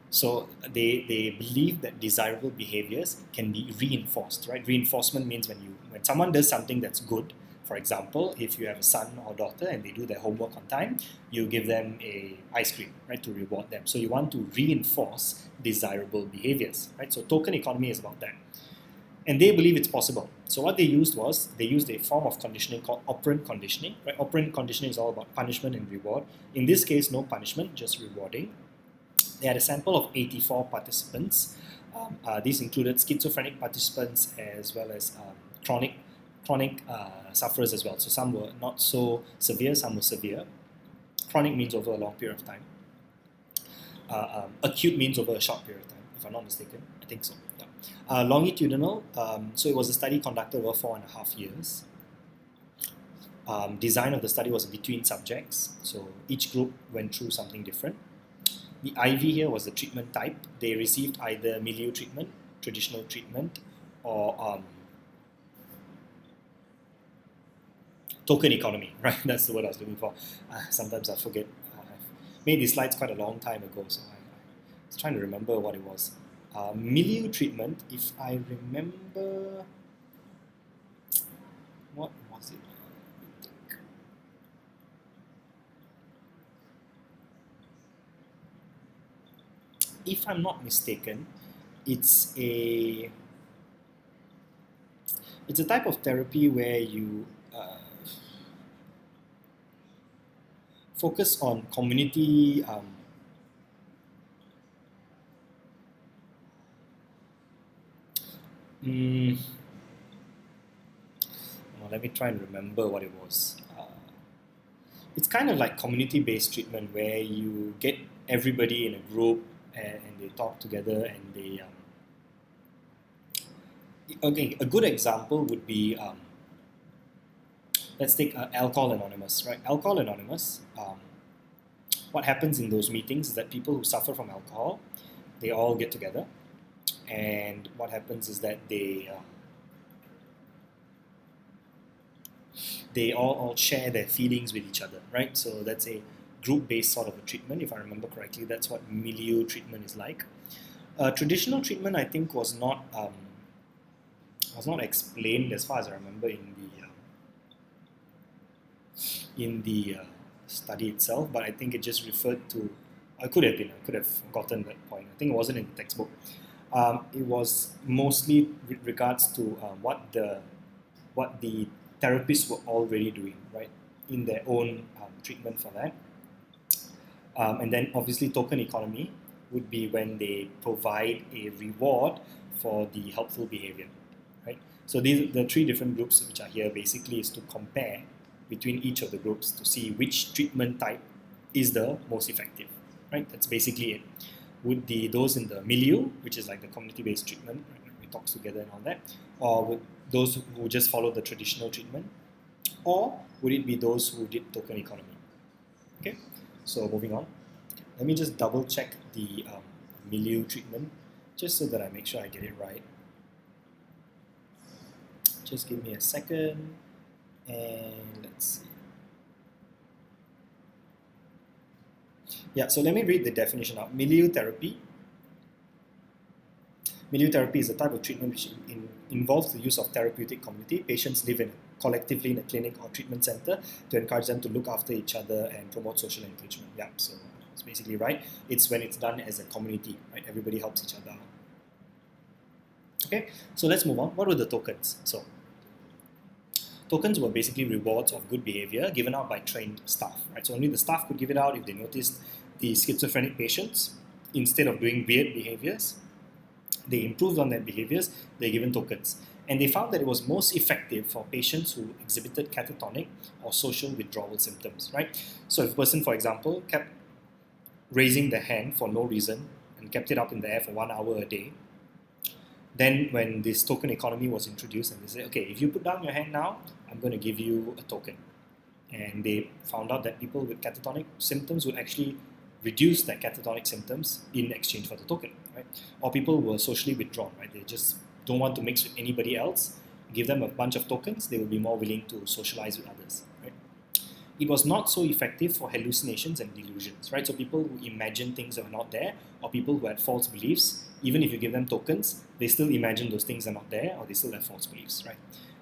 So they believe that desirable behaviors can be reinforced, right? Reinforcement means when someone does something that's good. For example, if you have a son or daughter and they do their homework on time, you give them a ice cream, right, to reward them. So you want to reinforce desirable behaviors, right? So token economy is about that. And they believe it's possible. So what they used a form of conditioning called operant conditioning, right? Operant conditioning is all about punishment and reward. In this case, no punishment, just rewarding. They had a sample of 84 participants. These included schizophrenic participants as well as chronic sufferers as well. So some were not so severe, some were severe. Chronic means over a long period of time. Acute means over a short period of time, if I'm not mistaken. I think so. Yeah. Longitudinal, so it was a study conducted over 4.5 years. Design of the study was between subjects, so each group went through something different. The IV here was the treatment type. They received either milieu treatment, traditional treatment, or token economy, right? That's the word I was looking for. Sometimes I forget. I've made these slides quite a long time ago, so I was trying to remember what it was. Milieu treatment, if I remember, what was it? If I'm not mistaken, it's a type of therapy where you focus on community let me try and remember what it was. It's kind of like community-based treatment where you get everybody in a group and they talk together and they okay, a good example would be let's take Alcohol Anonymous, right? Alcohol Anonymous, what happens in those meetings is that people who suffer from alcohol, they all get together, and what happens is that they all share their feelings with each other, right? So that's a group-based sort of a treatment, if I remember correctly. That's what milieu treatment is like. Traditional treatment, I think, was not explained as far as I remember in the study itself, but I think it just referred to. I could have gotten that point. I think it wasn't in the textbook. It was mostly with regards to what the therapists were already doing, right, in their own treatment for that. And then obviously token economy would be when they provide a reward for the helpful behavior, right? So the three different groups which are here basically is to compare between each of the groups to see which treatment type is the most effective, right? That's basically it. Would those in the milieu, which is like the community-based treatment, right? We talk together and all that, or would those who just follow the traditional treatment, or would it be those who did token economy? Okay, so moving on. Let me just double check the milieu treatment, just so that I make sure I get it right. Just give me a second, and let's see. Yeah, so let me read the definition out. Milieu therapy. Milieu therapy is a type of treatment which involves the use of therapeutic community. Patients live collectively in a clinic or treatment center to encourage them to look after each other and promote social engagement. Yeah, so it's basically right. It's when it's done as a community, right? Everybody helps each other out. Okay, so let's move on. What were the tokens? So tokens were basically rewards of good behavior given out by trained staff, right? So only the staff could give it out if they noticed the schizophrenic patients, instead of doing weird behaviors, they improved on their behaviors, they're given tokens. And they found that it was most effective for patients who exhibited catatonic or social withdrawal symptoms, right? So if a person, for example, kept raising their hand for no reason and kept it up in the air for 1 hour a day, then when this token economy was introduced and they said, okay, if you put down your hand now, I'm going to give you a token. And they found out that people with catatonic symptoms would actually reduce their catatonic symptoms in exchange for the token, right? Or people who are socially withdrawn, right? They just don't want to mix with anybody else. Give them a bunch of tokens, they will be more willing to socialize with others, right? It was not so effective for hallucinations and delusions, right? So people who imagine things that are not there, or people who had false beliefs, even if you give them tokens, they still imagine those things are not there, or they still have false beliefs, right?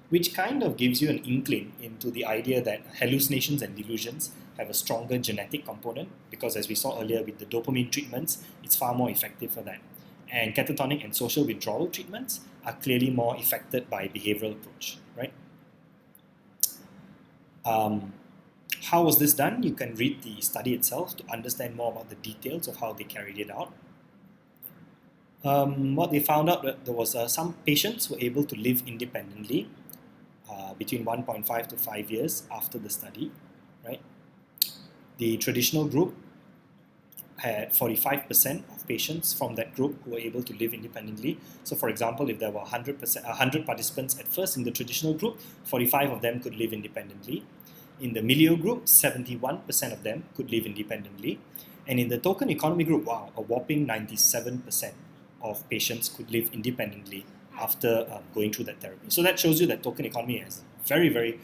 Which kind of gives you an inkling into the idea that hallucinations and delusions have a stronger genetic component, because as we saw earlier with the dopamine treatments, it's far more effective for that. And catatonic and social withdrawal treatments are clearly more affected by behavioral approach, right? How was this done? You can read the study itself to understand more about the details of how they carried it out. What they found out that there was some patients were able to live independently between 1.5 to 5 years after the study, right? The traditional group had 45% of patients from that group who were able to live independently. So for example, if there were 100 participants at first in the traditional group, 45 of them could live independently. In the milieu group, 71% of them could live independently. And in the token economy group, wow, a whopping 97% of patients could live independently after going through that therapy. So that shows you that token economy has very, very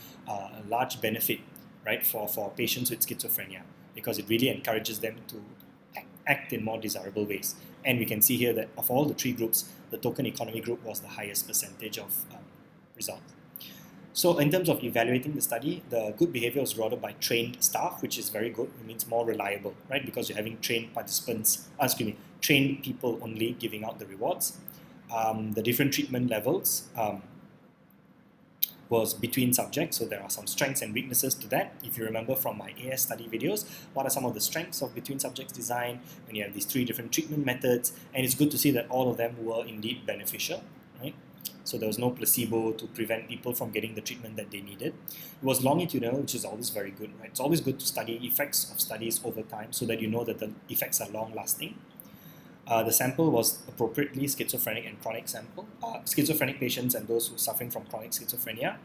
large benefit, right, for patients with schizophrenia, because it really encourages them to act in more desirable ways. And we can see here that of all the three groups, the token economy group was the highest percentage of results. So in terms of evaluating the study, the good behavior was rewarded by trained staff, which is very good. It means more reliable, right? Because you're having trained participants, trained people only giving out the rewards. The different treatment levels was between subjects, so there are some strengths and weaknesses to that. If you remember from my AS study videos, what are some of the strengths of between subjects design when you have these three different treatment methods, and it's good to see that all of them were indeed beneficial, right? So there was no placebo to prevent people from getting the treatment that they needed. It was longitudinal, which is always very good, right? It's always good to study effects of studies over time so that you know that the effects are long-lasting. The sample was appropriately schizophrenic and chronic sample, schizophrenic patients and those who are suffering from chronic schizophrenia.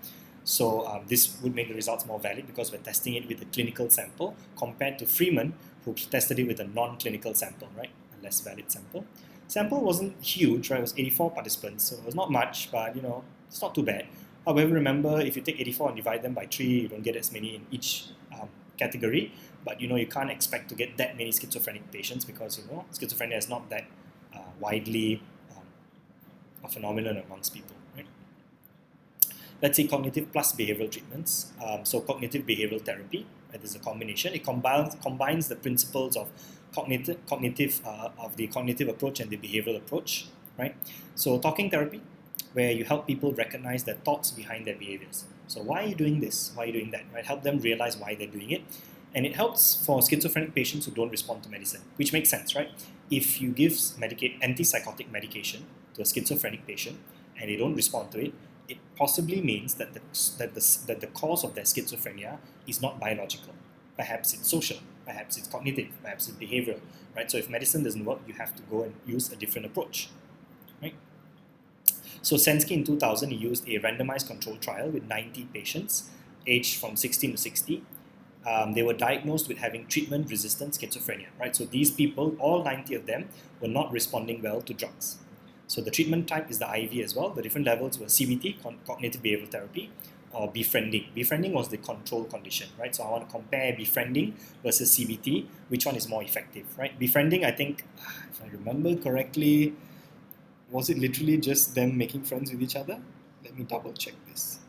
So this would make the results more valid because we're testing it with a clinical sample compared to Freeman, who tested it with a non-clinical sample, right? A less valid sample. Sample wasn't huge, right? It was 84 participants, so it was not much, but it's not too bad. However, remember, if you take 84 and divide them by 3, you don't get as many in each category. But you can't expect to get that many schizophrenic patients because schizophrenia is not that widely a phenomenon amongst people, right? Let's say cognitive plus behavioral treatments. So cognitive behavioral therapy, right, is a combination. It combines the principles of cognitive of the cognitive approach and the behavioral approach, right? So talking therapy, where you help people recognize the thoughts behind their behaviors. So why are you doing this? Why are you doing that? Right? Help them realize why they're doing it. And it helps for schizophrenic patients who don't respond to medicine, which makes sense, right? If you give antipsychotic medication to a schizophrenic patient and they don't respond to it, it possibly means that the cause of their schizophrenia is not biological. Perhaps it's social, perhaps it's cognitive, perhaps it's behavioral, right? So if medicine doesn't work, you have to go and use a different approach, right? So Sensky in 2000, he used a randomized control trial with 90 patients aged from 16 to 60. They were diagnosed with having treatment-resistant schizophrenia, right? So these people, all 90 of them, were not responding well to drugs. So the treatment type is the IV as well. The different levels were CBT, cognitive behavioral therapy, or befriending. Befriending was the control condition, right? So I want to compare befriending versus CBT. Which one is more effective, right? Befriending, I think, if I remember correctly, was it literally just them making friends with each other? Let me double check this.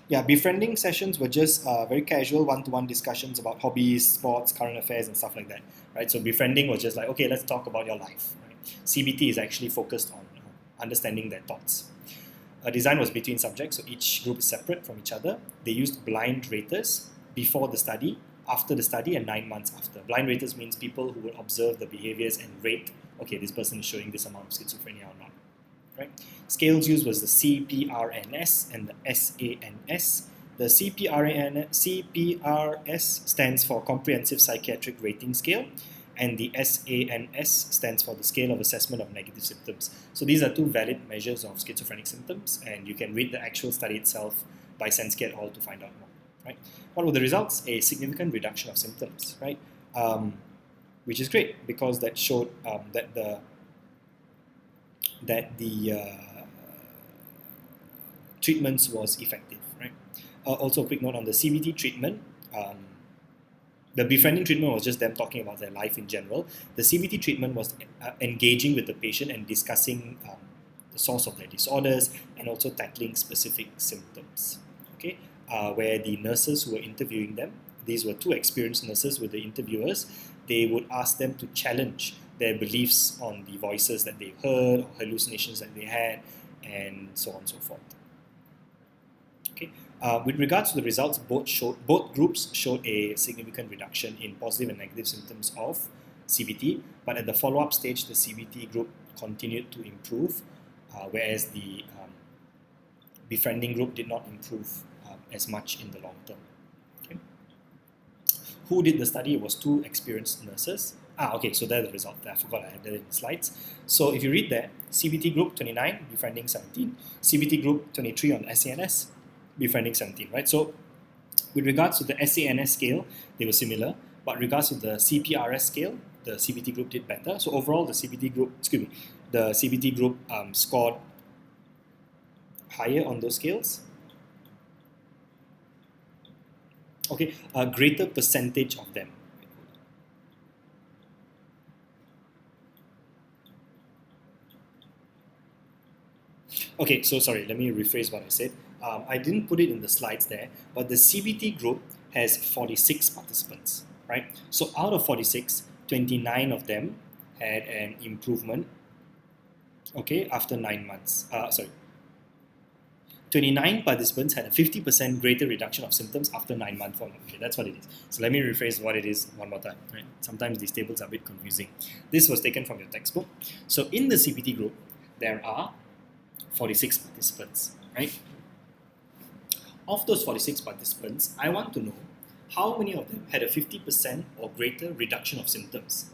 Yeah, befriending sessions were just very casual one-to-one discussions about hobbies, sports, current affairs, and stuff like that, right? So befriending was just like, okay, let's talk about your life, right? CBT is actually focused on understanding their thoughts. A design was between subjects, so each group is separate from each other. They used blind raters before the study, after the study, and 9 months after. Blind raters means people who would observe the behaviors and rate, okay, this person is showing this amount of schizophrenia or not. Right? Scales used was the CPRNS and the SANS. The CPRS stands for Comprehensive Psychiatric Rating Scale, and the SANS stands for the Scale of Assessment of Negative Symptoms. So these are two valid measures of schizophrenic symptoms, and you can read the actual study itself by Sensky et al. To find out more. Right? What were the results? A significant reduction of symptoms, right? Which is great because that showed that the treatments was effective, right? Also, a quick note on the CBT treatment. The befriending treatment was just them talking about their life in general. The CBT treatment was engaging with the patient and discussing the source of their disorders and also tackling specific symptoms. Okay, where the nurses who were interviewing them, these were two experienced nurses with the interviewers, they would ask them to challenge their beliefs on the voices that they heard, or hallucinations that they had, and so on and so forth. Okay. With regards to the results, both groups showed a significant reduction in positive and negative symptoms of CBT, but at the follow-up stage, the CBT group continued to improve, whereas the befriending group did not improve as much in the long term. Okay. Who did the study? It was two experienced nurses. Okay, so there's the result. I forgot I added it in the slides. So if you read that, CBT group 29, befriending 17, CBT group 23 on SANS, befriending 17, right? So with regards to the SANS scale, they were similar, but with regards to the CPRS scale, the CBT group did better. So overall, the CBT group scored higher on those scales. Okay, a greater percentage of them. Okay, so sorry, let me rephrase what I said. I didn't put it in the slides there, but the CBT group has 46 participants, right? So out of 46, 29 of them had an improvement, okay, after 9 months. 29 participants had a 50% greater reduction of symptoms after 9 months follow-up. Okay, that's what it is. So let me rephrase what it is one more time. Right? Sometimes these tables are a bit confusing. This was taken from your textbook. So in the CBT group, there are 46 participants, right? Of those 46 participants, I want to know how many of them had a 50% or greater reduction of symptoms.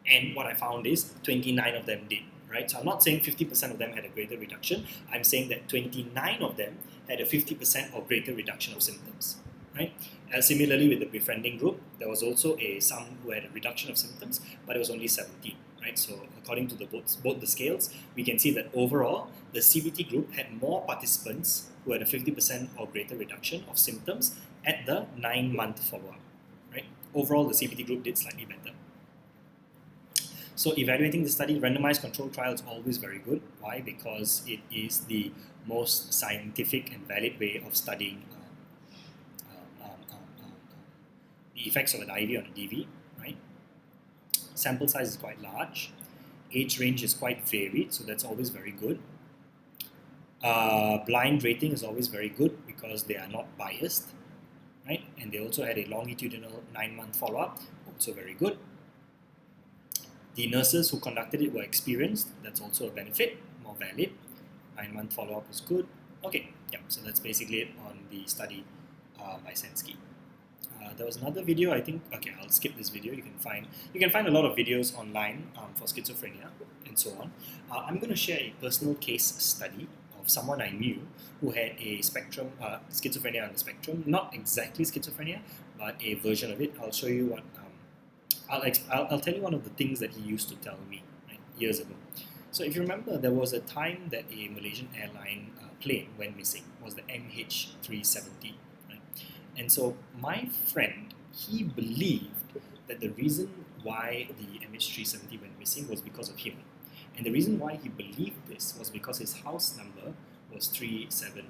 And what I found is 29 of them did, right? So I'm not saying 50% of them had a greater reduction. I'm saying that 29 of them had a 50% or greater reduction of symptoms, right? Similarly, with the befriending group, there was also some who had a reduction of symptoms, but it was only 17, right? So according to both the scales, we can see that overall, the CBT group had more participants who had a 50% or greater reduction of symptoms at the 9-month follow-up, right? Overall, the CBT group did slightly better. So evaluating the study, randomized control trial is always very good. Why? Because it is the most scientific and valid way of studying the effects of an IV on a DV, right? Sample size is quite large. Age range is quite varied, so that's always very good. Blind rating is always very good because they are not biased, right? And they also had a longitudinal 9-month follow-up, also very good. The nurses who conducted it were experienced, that's also a benefit, more valid. 9-month follow-up was good. Okay, yeah, so that's basically it on the study by Sensky. There was another video, I think. Okay, I'll skip this video. You can find a lot of videos online for schizophrenia and so on. I'm going to share a personal case study of someone I knew who had a spectrum, schizophrenia on the spectrum. Not exactly schizophrenia, but a version of it. I'll show you what. I'll tell you one of the things that he used to tell me, right, years ago. So if you remember, there was a time that a Malaysian airline plane went missing. It was the MH370. And so my friend, he believed that the reason why the MH370 went missing was because of him. And the reason why he believed this was because his house number was 37,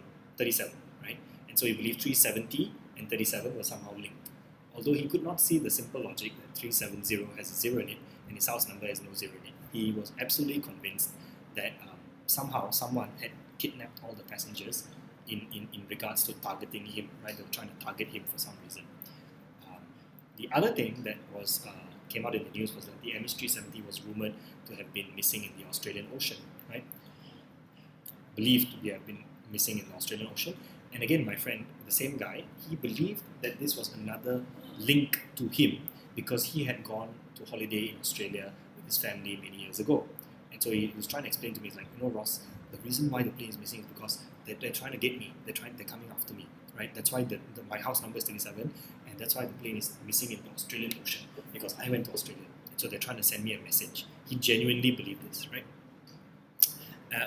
right? And so he believed 370 and 37 were somehow linked. Although he could not see the simple logic that 370 has a 0 in it and his house number has no 0 in it. He was absolutely convinced that somehow someone had kidnapped all the passengers in regards to targeting him, right? They were trying to target him for some reason. The other thing that was came out in the news was that the MH370 was rumoured to have been missing in the Australian Ocean, right? Believed to have been missing in the Australian Ocean. And again, my friend, the same guy, he believed that this was another link to him because he had gone to holiday in Australia with his family many years ago. And so he was trying to explain to me, he's like, Ross, the reason why the plane is missing is because they're trying to get me. They're coming after me, right? That's why my house number is 37, and that's why the plane is missing in the Australian Ocean because I went to Australia. So they're trying to send me a message. He genuinely believed this, right?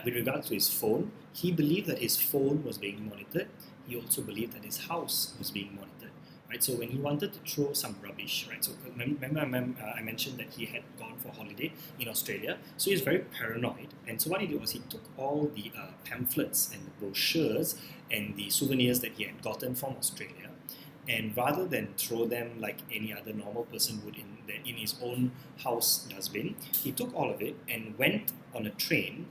With regards to his phone, he believed that his phone was being monitored. He also believed that his house was being monitored, right? So when he wanted to throw some rubbish, right? So remember I mentioned that he had gone for holiday in Australia, so he was very paranoid. And so what he did was he took all the pamphlets and the brochures and the souvenirs that he had gotten from Australia, and rather than throw them like any other normal person would in his own house dustbin, he took all of it and went on a train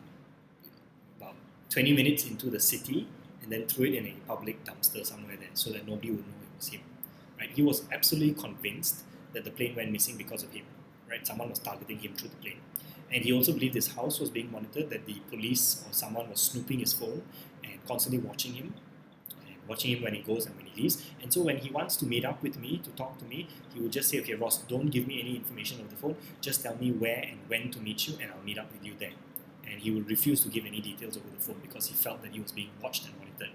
about 20 minutes into the city and then threw it in a public dumpster somewhere there so that nobody would know it was him. Right? He was absolutely convinced that the plane went missing because of him. Right? Someone was targeting him through the plane. And he also believed his house was being monitored, that the police or someone was snooping his phone and constantly watching him when he goes and when he leaves. And so when he wants to meet up with me, to talk to me, he would just say, okay, Ross, don't give me any information over the phone, just tell me where and when to meet you and I'll meet up with you there. And he would refuse to give any details over the phone because he felt that he was being watched and monitored.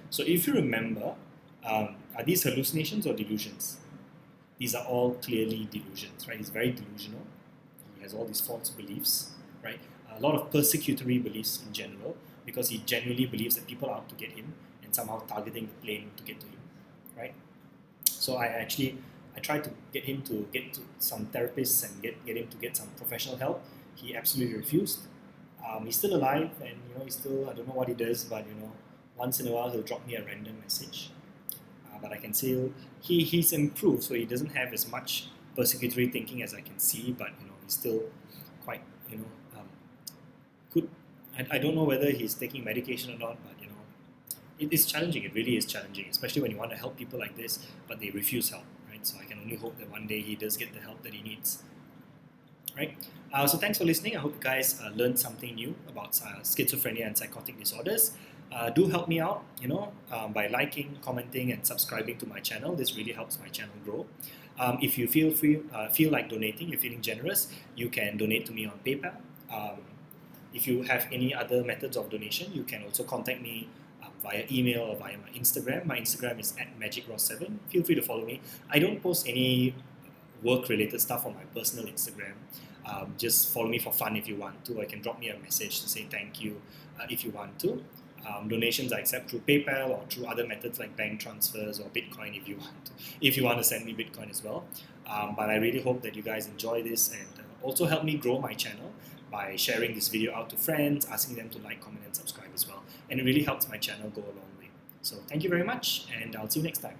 So if you remember, are these hallucinations or delusions? These are all clearly delusions, right? He's very delusional. He has all these false beliefs, right? A lot of persecutory beliefs in general because he genuinely believes that people are out to get him and somehow targeting the plane to get to him, right? So I tried to get him to get to some therapists and get him to get some professional help. He absolutely refused. He's still alive, and he's still, I don't know what he does, but once in a while he'll drop me a random message. But I can see he's improved, so he doesn't have as much persecutory thinking as I can see, but he's still quite good. I don't know whether he's taking medication or not, but it is challenging. It really is challenging, especially when you want to help people like this, but they refuse help, right? So I can only hope that one day he does get the help that he needs. Right? So thanks for listening. I hope you guys learned something new about schizophrenia and psychotic disorders. Do help me out, by liking, commenting, and subscribing to my channel. This really helps my channel grow. If you feel like donating, you're feeling generous, you can donate to me on PayPal. If you have any other methods of donation, you can also contact me via email or via my Instagram. My Instagram is @magicross7. Feel free to follow me. I don't post any work-related stuff on my personal Instagram. Just follow me for fun if you want to. I can drop me a message to say thank you if you want to. Donations I accept through PayPal or through other methods like bank transfers or Bitcoin if you want to send me Bitcoin as well. But I really hope that you guys enjoy this and also help me grow my channel by sharing this video out to friends, asking them to like, comment, and subscribe as well. And it really helps my channel go a long way. So thank you very much, and I'll see you next time.